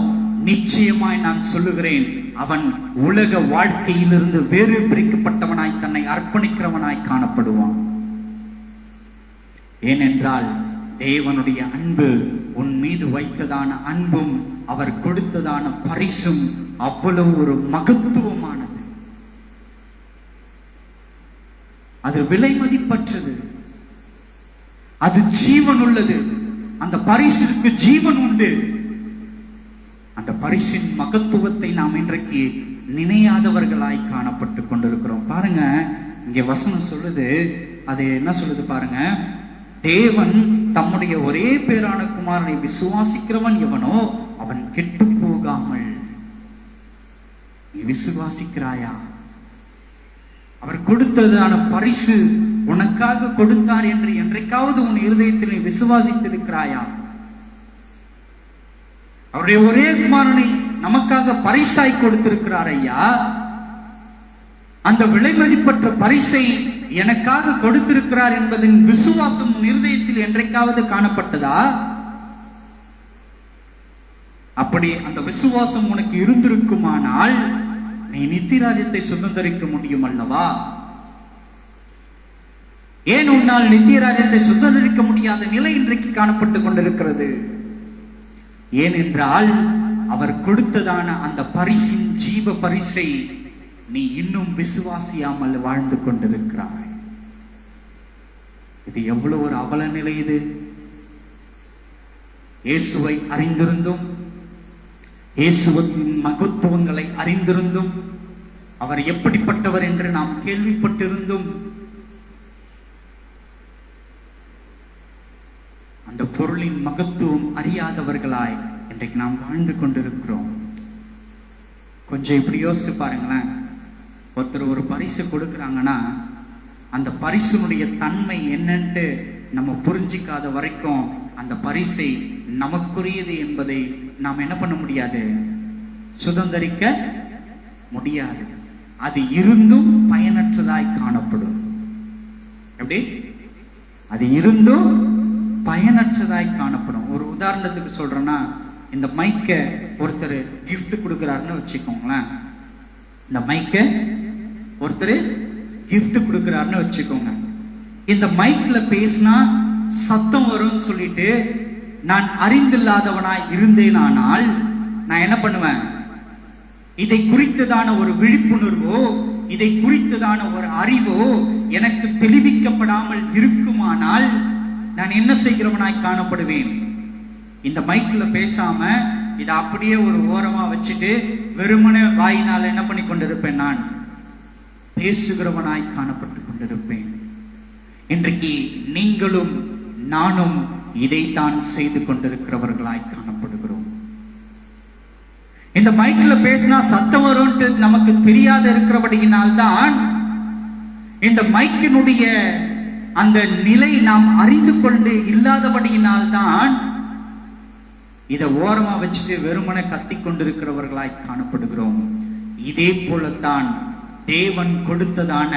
A: நிச்சயமாய் நான் சொல்லுகிறேன், அவன் உலக வாழ்க்கையிலிருந்து வேறு பிரிக்கப்பட்டவனாய் தன்னை அர்ப்பணிக்கிறவனாய் காணப்படுவான். ஏனென்றால் தேவனுடைய அன்பு, உன் மீது வைத்ததான அன்பும் அவர் கொடுத்ததான பரிசும் அவ்வளவு ஒரு மகத்துவமானது. அது விலை மதிப்பற்றது, அது ஜீவன் உள்ளது. அந்த பரிசுக்கு ஜீவன் உண்டு. அந்த பரிசின் மகத்துவத்தை நாம் இன்றைக்கு நினையாதவர்களாய் காணப்பட்டு கொண்டிருக்கிறோம். பாருங்க, இங்க வசனம் சொல்லுது, அது என்ன சொல்லுது பாருங்க. தேவன் தம்முடைய ஒரே பேரான குமாரனை விசுவாசிக்கிறவன் எவனோ அவன் கெட்டு போகாமல். நீ விசுவாசிக்கிறாயா? அவர் கொடுத்ததான பரிசு உனக்காக கொடுத்தார் என்று என்றைக்காவது உன் இருதயத்தில் நீ விசுவாசித்திருக்கிறாயா? அவருடைய ஒரே குமாரனை நமக்காக பரிசாய் கொடுத்திருக்கிறார் ஐயா. அந்த விலை மதிப்பற்ற பரிசை எனக்காக கொடுத்திருக்கிறார் என்பதின் விசுவாசம் உன் இருதயத்தில் என்றைக்காவது காணப்பட்டதா? அப்படி அந்த விசுவாசம் உனக்கு இருந்திருக்குமானால் நீ நித்தியராஜ்யத்தை சுதந்திரிக்க முடியும் அல்லவா? ஏன் உன்னால் நித்தியராஜ்யத்தை சுதந்திரிக்க முடியாத நிலை இன்றைக்கு காணப்பட்டு கொண்டிருக்கிறது? ஏனென்றால் அவர் கொடுத்ததான அந்த பரிசின் ஜீவ பரிசை நீ இன்னும் விசுவாசியாமல் வாழ்ந்து கொண்டிருக்கிறாய். இது எவ்வளவு ஒரு அவல நிலை! இது இயேசுவை அறிந்திருந்தும், இயேசுவின் மகத்துவங்களை அறிந்திருந்தும், அவர் எப்படிப்பட்டவர் என்று நாம் கேள்விப்பட்டிருந்தும் அந்த பொருளின் மகத்துவம் அறியாதவர்களாய் இன்றைக்கு நாம் வாழ்ந்து கொண்டிருக்கிறோம். கொஞ்சம் இப்படி யோசிச்சு பாருங்களேன். ஒருத்தர் ஒரு பரிசு கொடுக்குறாங்கன்னா அந்த பரிசுனுடைய தன்மை என்னன்ட்டு நம்ம புரிஞ்சிக்காத வரைக்கும் அந்த பரிசை நமக்குரியது என்பதை நாம் என்ன பண்ண முடியாது, சுதந்திரிக்க முடியாது. அது இருந்தும் பயனற்றதாய் காணப்படும். எப்படி? அது இருந்தும் பயனற்றதாய் காணப்படும். ஒரு உதாரணத்துக்கு சொல்றேன்னா, இந்த மைக்க ஒருத்தர் கிஃப்ட் கொடுக்கிறாருன்னு வச்சுக்கோங்களேன். இந்த மைக்க ஒருத்தர் கிஃப்ட் கொடுக்கிறாருன்னு வச்சுக்கோங்க. இந்த மைக்ல பேசினா சத்தம் வரும்னு சொல்லிட்டு நான் அறிந்தில்லாதவனாய் இருந்தேனானால் நான் என்ன பண்ணுவேன்? இதை குறித்ததான ஒரு விழிப்புணர்வோ, இதை குறித்ததான ஒரு அறிவோ எனக்கு தெளிவிக்கப்படாமல் இருக்குமானால் நான் என்ன செய்கிறவனாய் காணப்படுவேன்? இந்த மைக்ல பேசாம இதை அப்படியே ஒரு ஓரமா வச்சுட்டு வெறுமனே வாயினால் என்ன பண்ணி கொண்டிருப்பேன்? நான் பேசுகிறவனாய் காணப்பட்டு கொண்டிருப்பேன். இன்றைக்கு நீங்களும் நானும் இதைத்தான் செய்து கொண்டிருக்கிறவர்களாய் காணப்படுகிறோம். இந்த மைக்ல பேசினா சத்தம் வரும் நமக்கு தெரியாத இருக்கிறபடியினால்தான், இந்த மைக்கினுடைய அந்த நிலை நாம் அறிந்து கொண்டு இல்லாதபடியினால்தான் இதை ஓரமா வச்சுட்டு வெறுமனை கத்தி கொண்டிருக்கிறவர்களாய் காணப்படுகிறோம். இதே போலத்தான் தேவன் கொடுத்ததான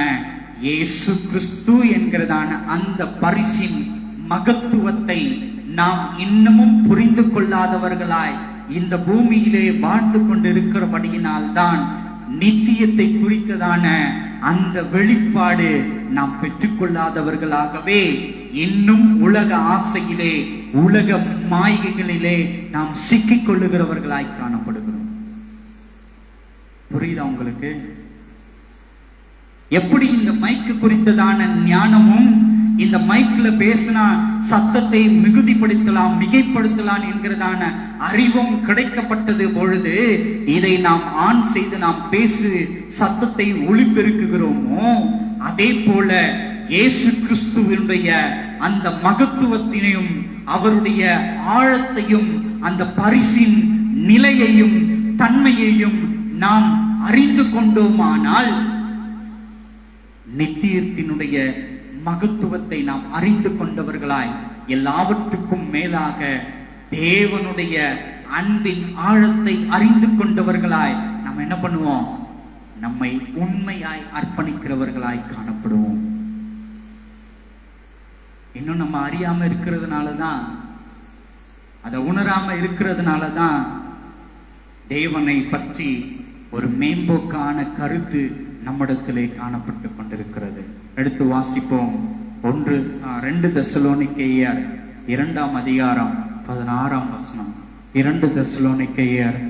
A: இயேசு கிறிஸ்து என்கிறதான அந்த பரிசின் மகத்துவத்தை நாம் இன்னமும் புரிந்து கொள்ளாதவர்களாய் இந்த பூமியிலே வாழ்ந்து கொண்டிருக்கிறபடியினால்தான் நித்தியத்தை குறித்ததான அந்த வெளிப்பாடு நாம் பெற்றுக்கொள்ளாதவர்களாகவே இன்னும் உலக ஆசையிலே, உலக மாய்களிலே நாம் சிக்கிக் கொள்ளுகிறவர்களாய் காணப்படுகிறோம். புரியுதா உங்களுக்கு? எப்படி இந்த மைக்கு குறித்ததான ஞானமும், இந்த மைக்ல பேசினா சத்தத்தை மிகுதிப்படுத்தலாம், மிகைப்படுத்தலாம் என்கிறதான அறிவும் கிடைக்கப்பட்டது பொழுது இதை நாம் ஆன் செய்து நாம் பேசு சத்தத்தை ஒளிபெருக்குகிறோமோ, அதே போல இயேசு கிறிஸ்துவினுடைய அந்த மகத்துவத்தினையும் அவருடைய ஆழத்தையும் அந்த பரிசின் நிலையையும் தன்மையையும் நாம் அறிந்து கொண்டோமானால் நித்தியத்தினுடைய மகத்துவத்தை நாம் அறிந்து கொண்டவர்களாய், எல்லாவற்றுக்கும் மேலாக தேவனுடைய அன்பின் ஆழத்தை அறிந்து கொண்டவர்களாய் நாம் என்ன பண்ணுவோம்? நம்மை உண்மையாய் அர்ப்பணிக்கிறவர்களாய் காணப்படுவோம். இன்னும் நம்ம அறியாம இருக்கிறதுனாலதான், அதை உணராம இருக்கிறதுனாலதான் தேவனை பற்றி ஒரு மேம்போக்கான கருத்து நம்மிடத்திலே காணப்பட்டு கொண்டிருக்கிறது. எடுத்து வாசிப்போம். 2 தெசலோனிக்கேயர் 2ஆம் அதிகாரம் 16ஆம் வசனம். 2 தெசலோனிக்கேயர்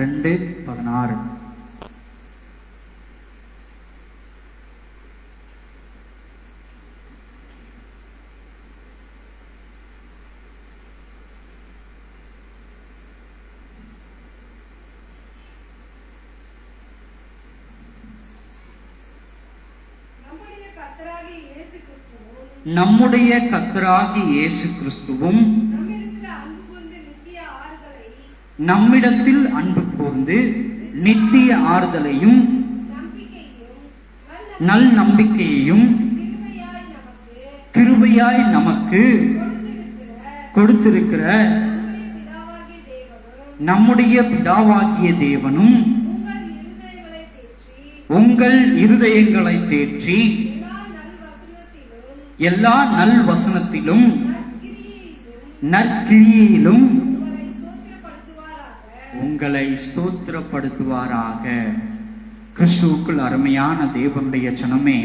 A: 2:16. நம்முடைய கர்த்தராகிய இயேசு கிறிஸ்துவும் நம்மிடத்தில் அன்பு கூர்ந்து நித்திய ஆறுதலையும் நல் நம்பிக்கையையும் கிருபையாய் நமக்கு கொடுத்திருக்கிற நம்முடைய பிதாவாகிய தேவனும் உங்கள் இருதயங்களை தேற்றி எல்லா நல் வசனத்திலும் நற்கிரியிலும் உங்களை ஸ்தோத்திரப்படுத்துவாராக. கிறிஸ்துவுக்குள் அருமையான தேவனுடைய ஜனமே,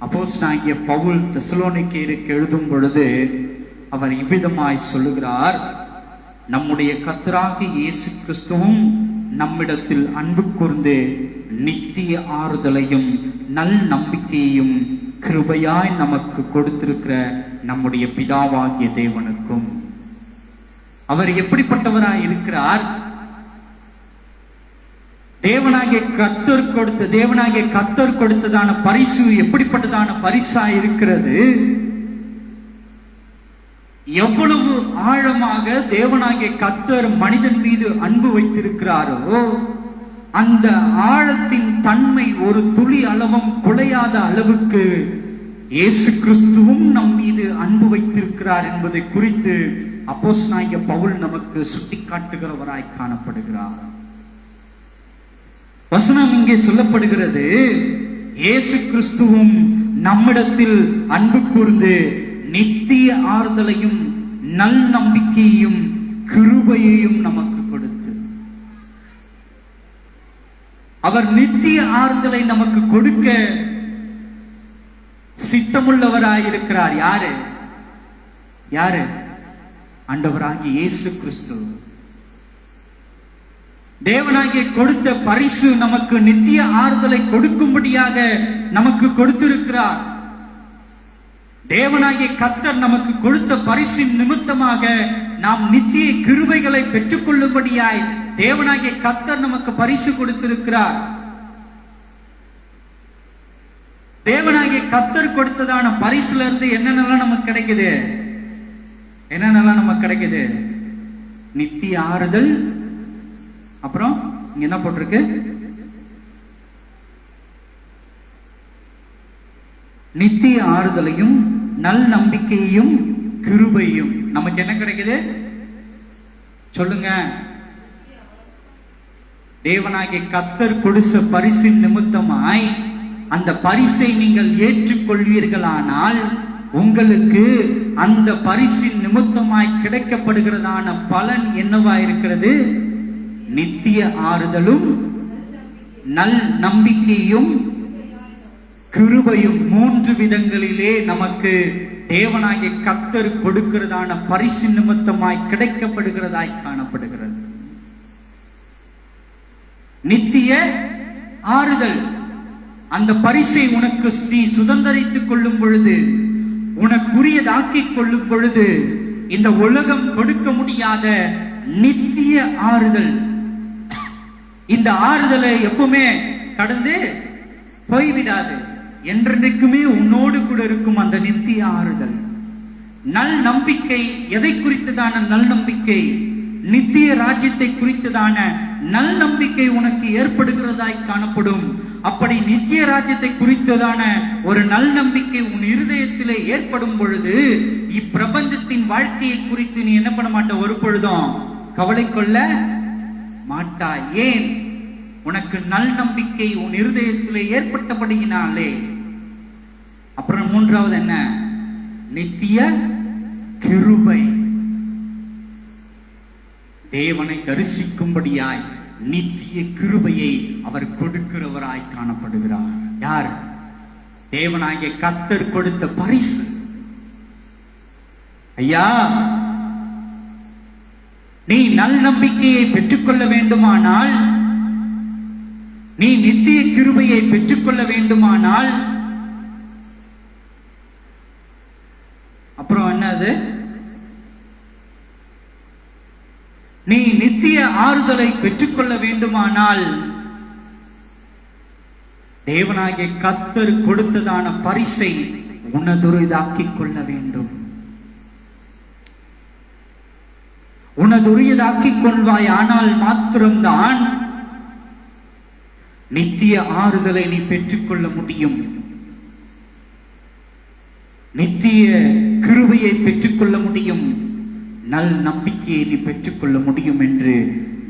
A: அப்போஸ்தலனாகிய பவுல் தெசலோனிக்கேயருக்கு எழுதும் பொழுது அவர் இவ்விதமாய் சொல்லுகிறார்: நம்முடைய கர்த்தராகிய இயேசு கிறிஸ்துவும் நம்மிடத்தில் அன்பு கூர்ந்து நித்திய ஆறுதலையும் நல் நம்பிக்கையையும் கிருபையாய் நமக்கு கொடுத்திருக்கிற நம்முடைய பிதாவாகிய தேவனுக்கும். அவர் எப்படிப்பட்டவராய் இருக்கிறார்? தேவனாகிய கர்த்தர் கொடுத்ததான பரிசு எப்படிப்பட்டதான பரிசா இருக்கிறது? எவ்வளவு ஆழமாக தேவனாகிய கர்த்தர் மனிதன் மீது அன்பு வைத்திருக்கிறாரோ அந்த ஆழத்தின் தன்மை ஒரு துளி அளவும் குலையாத அளவுக்கு இயேசு கிறிஸ்துவும் நம் மீது அன்பு வைத்திருக்கிறார் என்பதை குறித்து அப்போஸ்தலனாகிய பவுல் நமக்கு சுட்டிக்காட்டுகிறவராய் காணப்படுகிறார். வசனம் இங்கே சொல்லப்படுகிறது, இயேசு கிறிஸ்துவும் நம்மிடத்தில் அன்பு கூர்ந்து நித்திய ஆறுதலையும் நல் நம்பிக்கையையும் கிருபையையும் நமக்கு கொடுத்து, அவர் நித்திய ஆறுதலை நமக்கு கொடுக்க சித்தமுள்ளவராயிருக்கிறார். யாரு? ஆண்டவராகிய இயேசு கிறிஸ்து. தேவனாகிய கொடுத்த பரிசு நமக்கு நித்திய ஆறுதலை கொடுக்கும்படியாக நமக்கு கொடுத்திருக்கிறார். தேவனாகிய கர்த்தர் நமக்கு கொடுத்த பரிசின் நிமித்தமாக நாம் நித்திய கிருபைகளை பெற்றுக் கொள்ளும்படியாய் தேவனாகிய கர்த்தர் நமக்கு பரிசு கொடுத்திருக்கிறார். தேவனாகிய கர்த்தர் கொடுத்ததான பரிசுல இருந்து என்னென்னலாம் நமக்கு கிடைக்குது? நித்திய ஆறுதல். அப்புறம் இங்க என்ன போட்டிருக்கு? நித்திய ஆறுதலையும் நல் நம்பிக்கையையும் கிருபையும். நமக்கு என்ன கிடைக்குது சொல்லுங்க? தேவனாகிய கர்த்தர் கொடுத்த பரிசின் நிமித்தமாய் அந்த பரிசை நீங்கள் ஏற்றுக்கொள்வீர்களானால் உங்களுக்கு அந்த பரிசின் நிமித்தமாய் கிடைக்கப்படுகிறதான பலன் என்னவா இருக்கிறது? நித்திய ஆறுதலும் நல் நம்பிக்கையும் கிருபையும். 3 விதங்களிலே நமக்கு தேவனாகிய கர்த்தர் கொடுக்கிறதான பரிசு நிமித்தமாய் கிடைக்கப்படுகிறதாய் காணப்படுகிறது. நித்திய ஆறுதல், அந்த பரிசை உனக்கு நீ சுதந்தரித்துக் கொள்ளும் பொழுது, உனக்குரியதாக்கிக் கொள்ளும் பொழுது, இந்த உலகம் கொடுக்க முடியாத நித்திய ஆறுதல். இந்த ஆறுதலை எப்பவுமே கடந்து போய்விடாது, என்றென்றைக்குமே உன்னோடு கூட இருக்கும் அந்த நித்திய ஆறுதல். நல் நம்பிக்கை எதை குறித்ததான நல் நம்பிக்கை? நித்திய ராஜ்யத்தை குறித்ததான நல் நம்பிக்கை உனக்கு ஏற்படுகிறதாய் காணப்படும். அப்படி நித்திய ராஜ்யத்தை குறித்ததான ஒரு நல் நம்பிக்கை உன் இருதயத்திலே ஏற்படும் பொழுது இப்பிரபஞ்சத்தின் வாழ்க்கையை குறித்து நீ என்ன பண்ண மாட்ட? ஒரு பொழுதும் கவலை கொள்ள மாட்டாய். ஏன்? உனக்கு நல் நம்பிக்கை உன் இருதயத்திலே ஏற்பட்டபடியினாலே. அப்புறம் 3வது என்ன? நித்திய கிருபை. தேவனை தரிசிக்கும்படியாய் நித்திய கிருபையை அவர் கொடுக்கிறவராய் காணப்படுகிறார். யார்? தேவனாகிய கர்த்தர் கொடுத்த பரிசு. ஐயா, நீ நல் நம்பிக்கையை பெற்றுக்கொள்ள வேண்டுமானால், நீ நித்திய கிருபையை பெற்றுக்கொள்ள வேண்டுமானால், அப்புறம் என்னது? நீ நித்திய ஆறுதலை பெற்றுக்கொள்ள வேண்டுமானால் தேவனாகிய கர்த்தர் கொடுத்ததான பரிசை உனதுரியதாக்கிக் கொள்ள வேண்டும். உனதுரியதாக்கிக் கொள்வாய். ஆனால் மாத்திரம்தான் நித்திய ஆறுதலை நீ பெற்றுக்கொள்ள முடியும். நித்திய கிருபையை பெற்றுக்கொள்ள முடியும். நல் நம்பிக்கையை நீ பெற்றுக்கொள்ள முடியும் என்று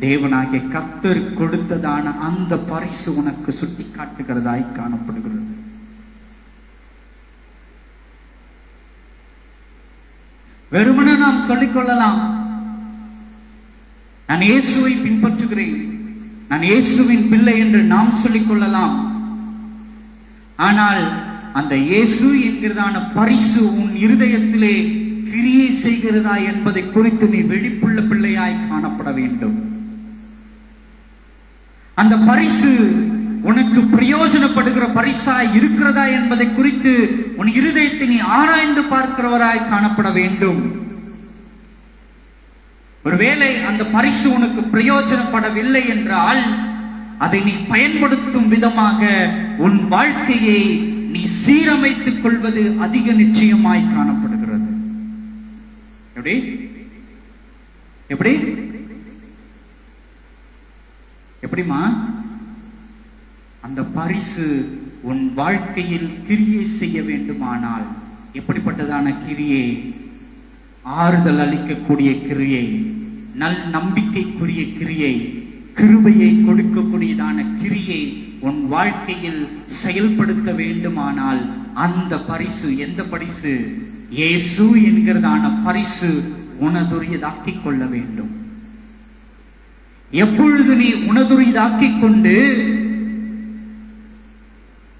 A: தேவனாகிய கர்த்தர் கொடுத்ததான அந்த பரிசு உனக்கு சுட்டி காட்டுகிறதாய் காணப்படுகிறது. வெறுமனே நாம் சொல்லிக் கொள்ளலாம், நான் இயேசுவை பின்பற்றுகிறேன், நான் இயேசுவின் பிள்ளை என்று நாம் சொல்லிக் கொள்ளலாம். ஆனால் அந்த இயேசு என்கிறதான பரிசு உன் இருதயத்திலே கிரியை செய்கிறதா என்பதை குறித்து நீ விழிப்புள்ள பிள்ளையாய் காணப்பட வேண்டும். அந்த பரிசு உனக்கு பிரயோஜனப்படுகிற பரிசாய் இருக்கிறதா என்பதை குறித்து உன் இருதயத்தை நீ ஆராய்ந்து பார்க்கிறவராய் காணப்பட வேண்டும். ஒருவேளை அந்த பரிசு உனக்கு பிரயோஜனப்படவில்லை என்றால் அதை நீ பயன்படுத்தும் விதமாக உன் வாழ்க்கையை நீ சீரமைத்துக் கொள்வது அதிக நிச்சயமாய் காணப்படுகிறது. எப்படி எப்படி எப்படிமா அந்த பரிசு உன் வாழ்க்கையில் கிரியை செய்ய வேண்டுமானால் எப்படிப்பட்டதான கிரியை? ஆறுதல் அளிக்கக்கூடிய கிரியை, நல் நம்பிக்கைக்குரிய கிரியை, கிருபையை கொடுக்கக்கூடியதான கிரியை உன் வாழ்க்கையில் செயல்படுத்த வேண்டுமானால் அந்த பரிசு, எந்த பரிசு? இயேசு என்கிறதான பரிசு உனதுரியதாக்கிக் கொள்ள வேண்டும். எப்பொழுது நீ உனதுரியதாக்கிக் கொண்டு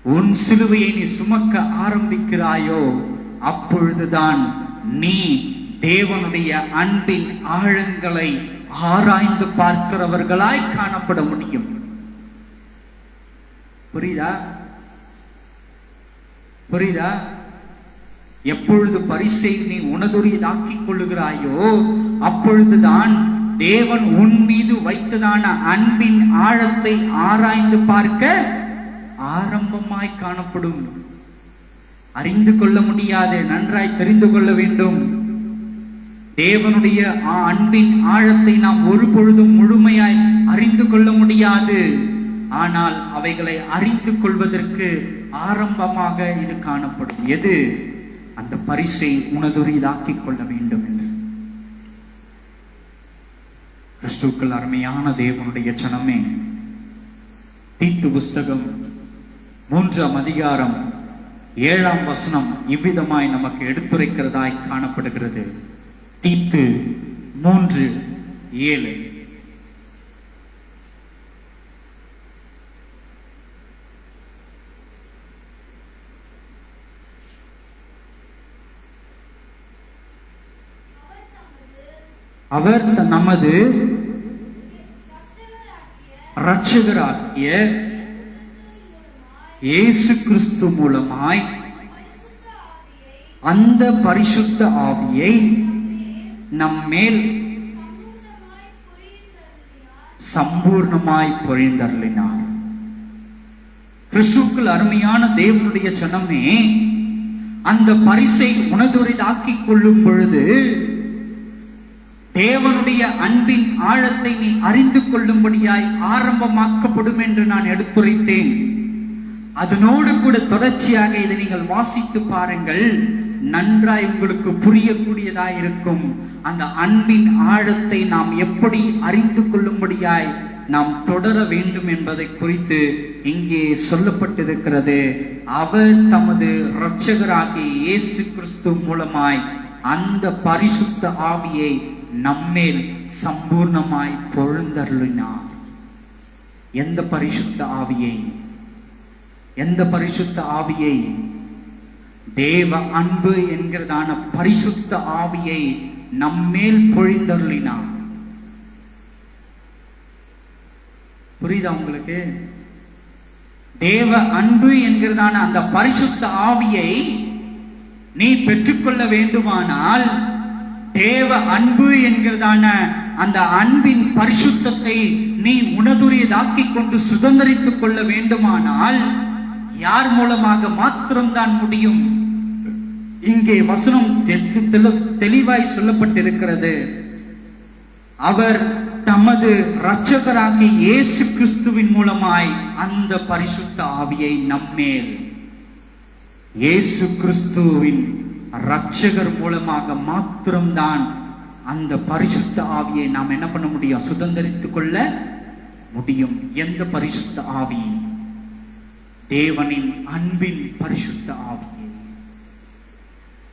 A: உன் சிலுவையை நீ சுமக்க ஆரம்பிக்கிறாயோ அப்பொழுதுதான் நீ தேவனுடைய அன்பின் ஆழங்களை ஆராய்ந்து பார்க்கிறவர்களாய் காணப்பட முடியும். புரியுதா? புரியுதா? எப்பொழுது பரிசை நீ உனதுரியதாக்கிக் கொள்ளுகிறாயோ அப்பொழுதுதான் தேவன் உன் மீது வைத்ததான அன்பின் ஆழத்தை ஆராய்ந்து பார்க்க ஆரம்பமாய் காணப்படும். அறிந்து கொள்ள முடியாது, நன்றாய் தெரிந்து கொள்ள வேண்டும். தேவனுடைய அன்பின் ஆழத்தை நாம் ஒரு பொழுதும் முழுமையாய் அறிந்து கொள்ள முடியாது. ஆனால் அவைகளை அறிந்து கொள்வதற்கு ஆரம்பமாக இது காணப்படும். எது? அந்த பரிசை உனதுரியதாக்கிக் கொள்ள வேண்டும் என்று. கிறிஸ்துவுக்குள் அருமையான தேவனுடைய ஜனமே, தீத்து புஸ்தகம் 3ஆம் அதிகாரம் 7ஆம் வசனம் இவ்விதமாய் நமக்கு எடுத்துரைக்கிறதாய் காணப்படுகிறது. தீத்து 3:7. அவர் நமது இரட்சகராகிய இயேசு கிறிஸ்து மூலமாய் அந்த பரிசுத்த ஆவியை நம்மேல் சம்பூர்ணமாய் பொழிந்தருளினார். கிறிஸ்துவுக்குள் அருமையான தேவனுடைய ஜனமே, அந்த பரிசை உனதுரிதாக்கிக் கொள்ளும் பொழுது தேவனுடைய அன்பின் ஆழத்தை நீ அறிந்து கொள்ளும்படியாய் ஆரம்பமாக்கப்படும் என்று நான் எடுத்துரைத்தேன். அதனோடு கூட தொடர்ச்சியாக இதை நீங்கள் வாசித்து பாருங்கள், நன்றாய் உங்களுக்கு புரியக்கூடியதாய் இருக்கும். அந்த அன்பின் ஆழத்தை நாம் எப்படி அறிந்து கொள்ளும்படியாய் நாம் தொடர வேண்டும் என்பதை குறித்து இங்கே சொல்லப்பட்டிருக்கிறது. அவர் தமது இரட்சகராகிய இயேசு கிறிஸ்து மூலமாய் அந்த பரிசுத்த ஆவியை நம்மேல் சம்பூர்ணமாய் பொழிந்தருளினார். எந்த பரிசுத்த ஆவியை? எந்த பரிசுத்த ஆவியை? தேவ அன்பு என்கிறதான பரிசுத்த ஆவியை நம்மேல் பொழிந்தருளினார். புரியுதா உங்களுக்கு? தேவ அன்பு என்கிறதான அந்த பரிசுத்த ஆவியை நீ பெற்றுக்கொள்ள வேண்டுமானால், தேவ அன்பு என்கிறதான அந்த அன்பின் பரிசுத்தத்தை நீ உனதுரியதாக்கிக் கொண்டு சுதந்திரித்துக் கொள்ள வேண்டுமானால் யார் மூலமாக மாத்திரம்தான் முடியும்? இங்கே வசனம் தெளிவாய் சொல்லப்பட்டிருக்கிறது. அவர் தமது இரட்சகராகிய இயேசு கிறிஸ்துவின் மூலமாய் அந்த பரிசுத்த ஆவியை நம்மேல், இயேசு கிறிஸ்துவின் இரட்சகர் மூலமாக மாத்திரம்தான் அந்த பரிசுத்த ஆவியை நாம் என்ன பண்ண முடியும்? சுதந்திரித்துக் கொள்ள முடியும். எந்த பரிசுத்த ஆவி? தேவனின் அன்பின் பரிசுத்த ஆவி.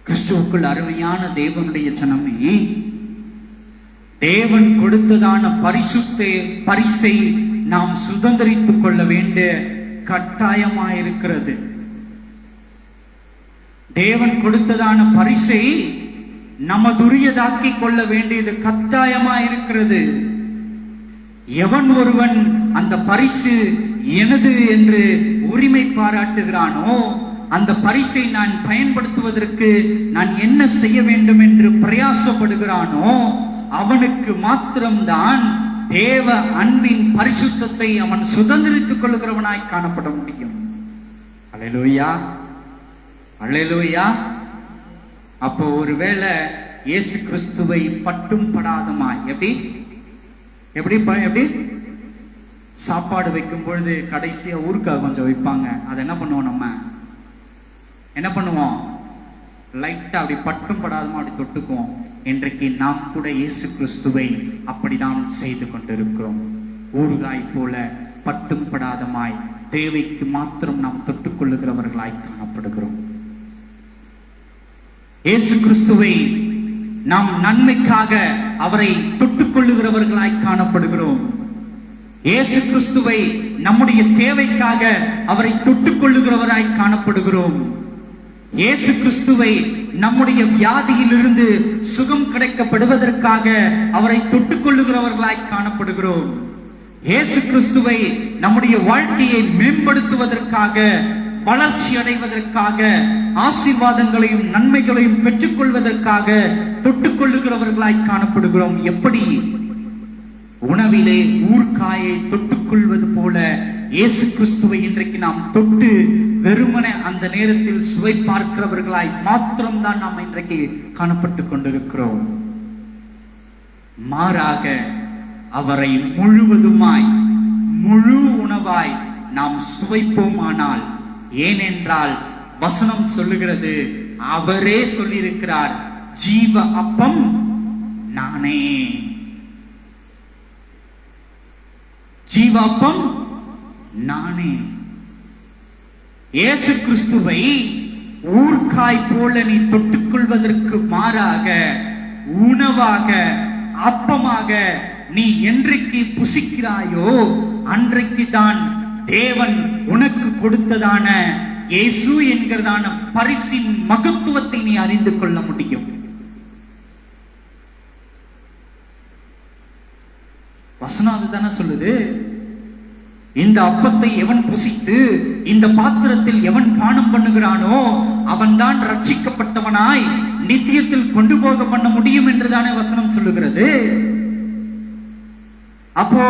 A: கிறிஸ்துவுக்குள் அருமையான தேவனுடைய ஜனமே, தேவன் கொடுத்ததான பரிசை நாம் சுதந்திரித்துக் கொள்ள வேண்டிய கட்டாயமாயிருக்கிறது. தேவன் கொடுத்ததான பரிசை நமதுரியதாக்கிக் கொள்ள வேண்டியது கட்டாயமாயிருக்கிறது. எவன் ஒருவன் அந்த பரிசு எனது என்று உரிமை பாராட்டுகிறானோ, அந்த பரிசை நான் பயன்படுத்துவதற்கு நான் என்ன செய்ய வேண்டும் என்று பிரயாசப்படுகிறானோ, அவனுக்கு மாத்திரம்தான் தேவ அன்பின் பரிசுத்தத்தை அவன் சுதந்திரித்துக் கொள்கிறவனாய் காணப்பட முடியும். அல்லேலூயா, அல்லேலூயா. அப்போ ஒருவேளை இயேசு கிறிஸ்துவை பட்டும் படாதமாய் எப்படி எப்படி எப்படி சாப்பாடு வைக்கும் பொழுது கடைசியா ஊருக்காக கொஞ்சம் வைப்பாங்க. அதை என்ன பண்ணுவோம், நம்ம என்ன பண்ணுவோம், லைட்டா அப்படி பட்டும் படாதமா அப்படி தொட்டுக்குவோம். இன்றைக்கு நாம் கூட இயேசு கிறிஸ்துவை அப்படிதான் செய்து கொண்டிருக்கிறோம். ஊறுகாய் போல பட்டும் படாதமாய் தேவைக்கு மாத்திரம் நாம் தொட்டுக் கொள்ளுகிறவர்களாய் காணப்படுகிறோம். இயேசு கிறிஸ்துவை நாம் நன்மைக்காக அவரை தொட்டுக் கொள்ளுகிறவர்களாய் காணப்படுகிறோம். இயேசு கிறிஸ்துவை நம்முடைய தேவைக்காக அவரை தொட்டுக் கொள்ளுகிறவராய் காணப்படுகிறோம். இயேசு கிறிஸ்துவை நம்முடைய வியாதியிலிருந்து சுகம் கிடைக்கப்படுவதற்காக அவரை தொட்டுக் கொள்ளுகிறவர்களாய் காணப்படுகிறோம். இயேசு கிறிஸ்துவை நம்முடைய வாழ்க்கையை மேம்படுத்துவதற்காக, வளர்ச்சி அடைவதற்காக, ஆசீர்வாதங்களையும் நன்மைகளையும் பெற்றுக் கொள்வதற்காக தொட்டுக் கொள்ளுகிறவர்களாய் காணப்படுகிறோம். எப்படி உணவிலே ஊர்காயை தொட்டுக் கொள்வது போல இயேசு கிறிஸ்துவை இன்றைக்கு நாம் தொட்டு வெறுமனே அந்த நேரத்தில் சுவை பார்க்கிறவர்களாய் மாத்திரம்தான் நாம் இன்றைக்கு காணப்பட்டுக் கொண்டிருக்கிறோம். மாறாக அவரை முழுவதுமாய் முழு உணவாய் நாம் சுவைப்போமானால், ஏனென்றால் வசனம் சொல்லுகிறது, அவரே சொல்லியிருக்கிறார், ஜீவ அப்பம் நானே, ஜீவாப்பம் நானே. இயேசு கிறிஸ்துவை ஊர்காய் போல நீ தொட்டுக்கொள்வதற்கு மாறாக உணவாக, அப்பமாக நீ என்றைக்கு புசிக்கிறாயோ அன்றைக்கு தான் தேவன் உனக்கு கொடுத்ததான இயேசு என்கிறதான பரிசின் மகத்துவத்தை நீ அறிந்து கொள்ள முடியும். வசனம் அதுதானே சொல்லுது, இந்த அப்பத்தை எவன் புசித்து இந்த பாத்திரத்தில் எவன் பானம் பண்ணுகிறானோ அவன் தான் ரட்சிக்கப்பட்டவனாய் நித்தியத்தில் கொண்டு போக பண்ண முடியும் என்றுதானே வசனம் சொல்லுகிறது. அப்போ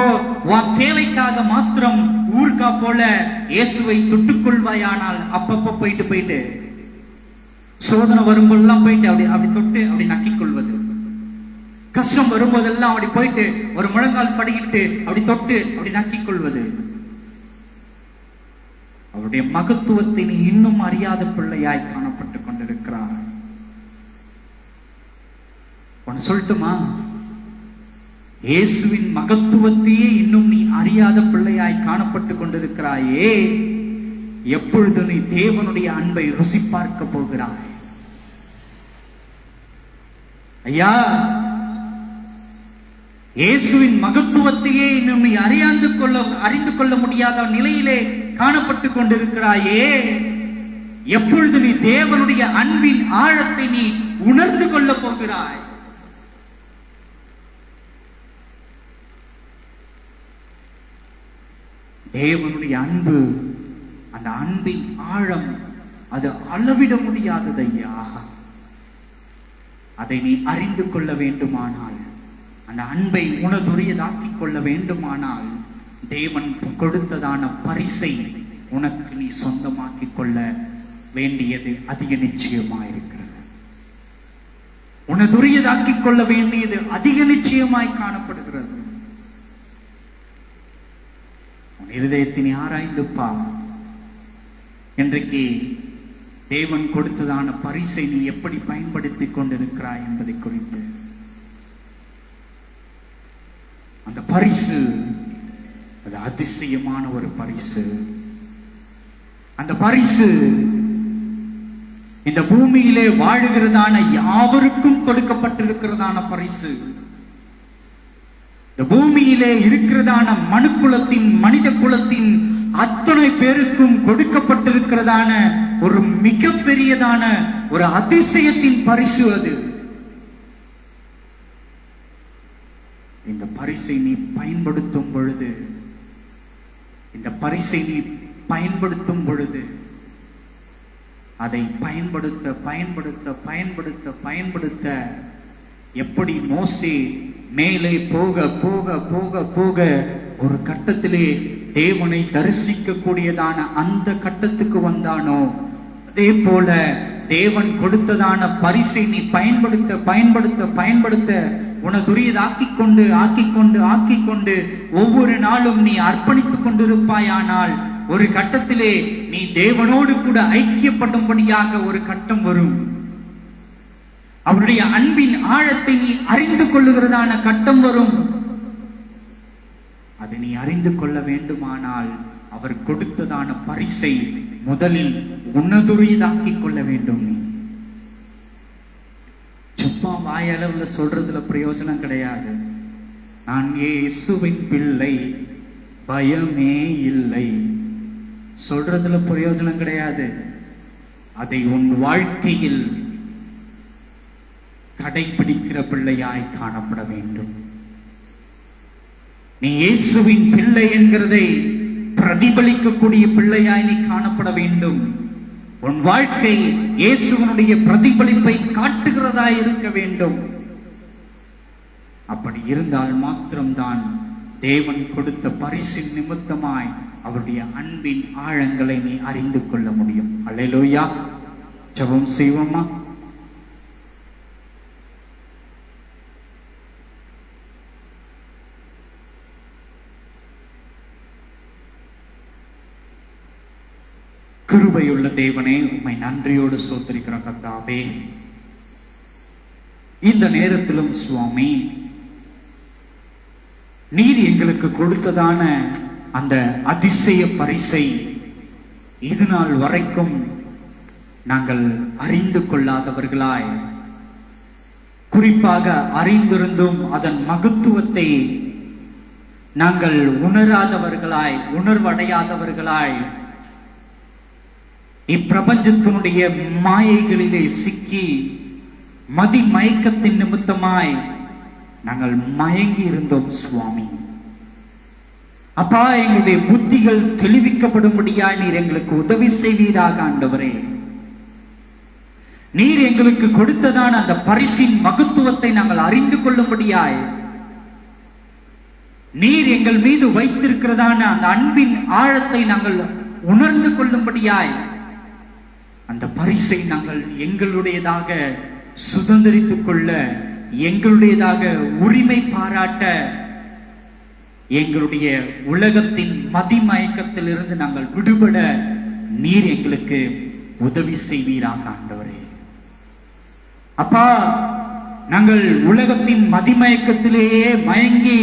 A: உன் தேவைக்காக மாத்திரம் ஊர்கா போல இயேசுவை தொட்டுக்கொள்வாயானால், அப்பப்ப போயிட்டு சோதனை வரும்போதெல்லாம் போயிட்டு அப்படி அப்படி தொட்டு அப்படி நக்கிக் கொள்வது, கஷ்டம் வரும்போதெல்லாம் அப்படி போயிட்டு ஒரு முழங்கால் படிக்கிட்டு அப்படி தொட்டு அப்படி நக்கிக் கொள்வது, அவருடைய மகத்துவத்தை நீ இன்னும் அறியாத பிள்ளையாய் காணப்பட்டுக் கொண்டிருக்கிறார். ஒன்னு சொல்லட்டுமா, இயேசுவின் மகத்துவத்தையே இன்னும் நீ அறியாத பிள்ளையாய் காணப்பட்டுக் கொண்டிருக்கிறாயே, எப்பொழுது நீ தேவனுடைய அன்பை ருசி பார்க்க போகிறாய்? ஐயா, இயேசுவின் மகத்துவத்தையே இன்னும் நீ அறிந்து கொள்ள முடியாத நிலையிலே காணப்பட்டுக் கொண்டிருக்கிறாயே, எப்பொழுது நீ தேவனுடைய அன்பின் ஆழத்தை நீ உணர்ந்து கொள்ள போகிறாய்? தேவனுடைய அன்பு, அந்த அன்பின் ஆழம், அது அளவிட முடியாதது ஐயா. அதை நீ அறிந்து கொள்ள வேண்டுமானால், அந்த அன்பை உனதுரியதாக்கிக் கொள்ள வேண்டுமானால், தேவன் கொடுத்ததான பரிசை உனக்கு நீ சொந்தமாக்கிக் கொள்ள வேண்டியது அதிக நிச்சயமாயிருக்கிறது. உனதுரியதாக்கிக் கொள்ள வேண்டியது அதிக நிச்சயமாய் காணப்படுகிறது. உன் இருதயத்தினை ஆராய்ந்து பார். இன்றைக்கு தேவன் கொடுத்ததான பரிசை நீ எப்படி பயன்படுத்திக் கொண்டிருக்கிறாய் என்பதை குறித்து. அந்த பரிசு அது அதிசயமான ஒரு பரிசு. அந்த பரிசு இந்த பூமியிலே வாழுகிறதான யாவருக்கும் கொடுக்கப்பட்டிருக்கிறதான பரிசு. இந்த பூமியிலே இருக்கிறதான மனித குலத்தின் அத்தனை பேருக்கும் கொடுக்கப்பட்டிருக்கிறதான ஒரு மிகப்பெரியதான ஒரு அதிசயத்தின் பரிசு அது. இந்த பரிசை நீ பயன்படுத்தும் பொழுது இந்த பரிசை நீ பயன்படுத்தும் பொழுது அதை பயன்படுத்த பயன்படுத்த பயன்படுத்த பயன்படுத்த எப்படி மோசே மேலே போக போக போக போக ஒரு கட்டத்திலே தேவனை தரிசிக்க கூடியதான அந்த கட்டத்துக்கு வந்தானோ, அதே போல தேவன் கொடுத்ததான பரிசை நீ பயன்படுத்த பயன்படுத்த பயன்படுத்த உனதுரியதாக்கிக் கொண்டு ஆக்கிக் கொண்டு ஆக்கிக் கொண்டு ஒவ்வொரு நாளும் நீ அர்ப்பணித்துக் கொண்டிருப்பாயானால் ஒரு கட்டத்திலே நீ தேவனோடு கூட ஐக்கியப்படும்படியாக ஒரு கட்டம் வரும். அவருடைய அன்பின் ஆழத்தை நீ அறிந்து கொள்ளுகிறதான கட்டம் வரும். அதை நீ அறிந்து கொள்ள வேண்டுமானால் அவர் கொடுத்ததான பரிசை முதலில் உன்னதுரியதாக்கிக் கொள்ள வேண்டும். நீ சும்மா வாயளவுல சொல்றதுல பிரயோஜனம் கிடையாது. நான் இயேசுவின் பிள்ளை, பயமே இல்லை சொல்றதுல பிரயோஜனம் கிடையாது. அதை உன் வாழ்க்கையில் கடைபிடிக்கிற பிள்ளையாய் காணப்பட வேண்டும். நீ இயேசுவின் பிள்ளை என்கிறதை பிரதிபலிக்கக்கூடிய பிள்ளையாய் நீ காணப்பட வேண்டும். உன் வாழ்க்கை இயேசுவனுடைய பிரதிபலிப்பை காட்டுகிறதாய் இருக்க வேண்டும். அப்படி இருந்தால் மாத்திரம்தான் தேவன் கொடுத்த பரிசின் நிமித்தமாய் அவருடைய அன்பின் ஆழங்களை நீ அறிந்து கொள்ள முடியும். அல்லேலூயா. ஜெபம் செய்வோமா? கிருபையுள்ள தேவனே, உம்மை நன்றியோடு ஸ்தோத்திரிக்கிற கர்த்தாவே, இந்த நேரத்திலும் சுவாமி நீர் எங்களுக்கு கொடுத்ததான அந்த அதிசய பரிசை இது நாள் வரைக்கும் நாங்கள் அறிந்து கொள்ளாதவர்களாய், குறிப்பாக அறிந்திருந்தும் அதன் மகத்துவத்தை நாங்கள் உணராதவர்களாய், உணர்வடையாதவர்களாய், இப்பிரபஞ்சத்தினுடைய மாயைகளிலே சிக்கி மதி மயக்கத்தின் நிமித்தமாய் நாங்கள் மயங்கி இருந்தோம் சுவாமி. அப்பா, எங்களுடைய புத்திகள் தெளிவிக்கப்படும்படியாய் நீர் எங்களுக்கு உதவி செய்வீராக. ஆண்டவரே, நீர் எங்களுக்கு கொடுத்ததான அந்த பரிசின் மகத்துவத்தை நாங்கள் அறிந்து கொள்ளும்படியாய், நீர் எங்கள் மீது வைத்திருக்கிறதான அந்த அன்பின் ஆழத்தை நாங்கள் உணர்ந்து கொள்ளும்படியாய், அந்த பரிசை நாங்கள் எங்களுடையதாக சுதந்திரித்துக் கொள்ள, எங்களுடையதாக உரிமை பாராட்ட, எங்களுடைய உலகத்தின் மதிமயக்கத்தில் இருந்து நாங்கள் விடுபட நீர் எங்களுக்கு உதவி செய்வீராக. ஆண்டவரே, அப்பா, நாங்கள் உலகத்தின் மதிமயக்கத்திலேயே மயங்கி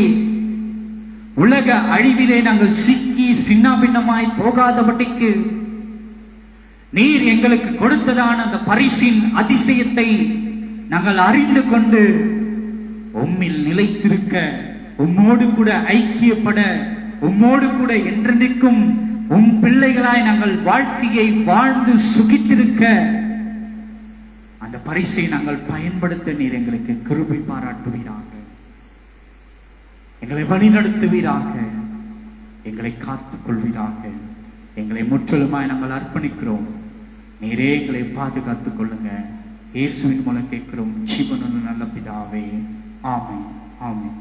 A: உலக அழிவிலே நாங்கள் சிக்கி சின்னாபின்னமாய் போகாதபடிக்கு நீர் எங்களுக்கு கொடுத்ததான அந்த பரிசின் அதிசயத்தை நாங்கள் அறிந்து கொண்டு உம்மில் நிலைத்திருக்க, உம்மோடு கூட ஐக்கியப்பட, உம்மோடு கூட என்றென்றைக்கும் உம் பிள்ளைகளாய் நாங்கள் வாழ்க்கையை வாழ்ந்து சுகித்திருக்க, அந்த பரிசை நாங்கள் பயன்படுத்த நீர் எங்களுக்கு கிருபை பாராட்டுவீராக. எங்களை வழிநடத்துவீராக, எங்களை காத்துக் கொள்வீராக. எங்களை முற்றிலுமாய் நாங்கள் அர்ப்பணிக்கிறோம். நீரே எங்களை பாதுகாத்துக் கொள்ளுங்க. இயேசுவின் மூலம் கேட்கிறோம் ஜீவனுள்ள நல்ல பிதாவே. ஆமென், ஆமென்.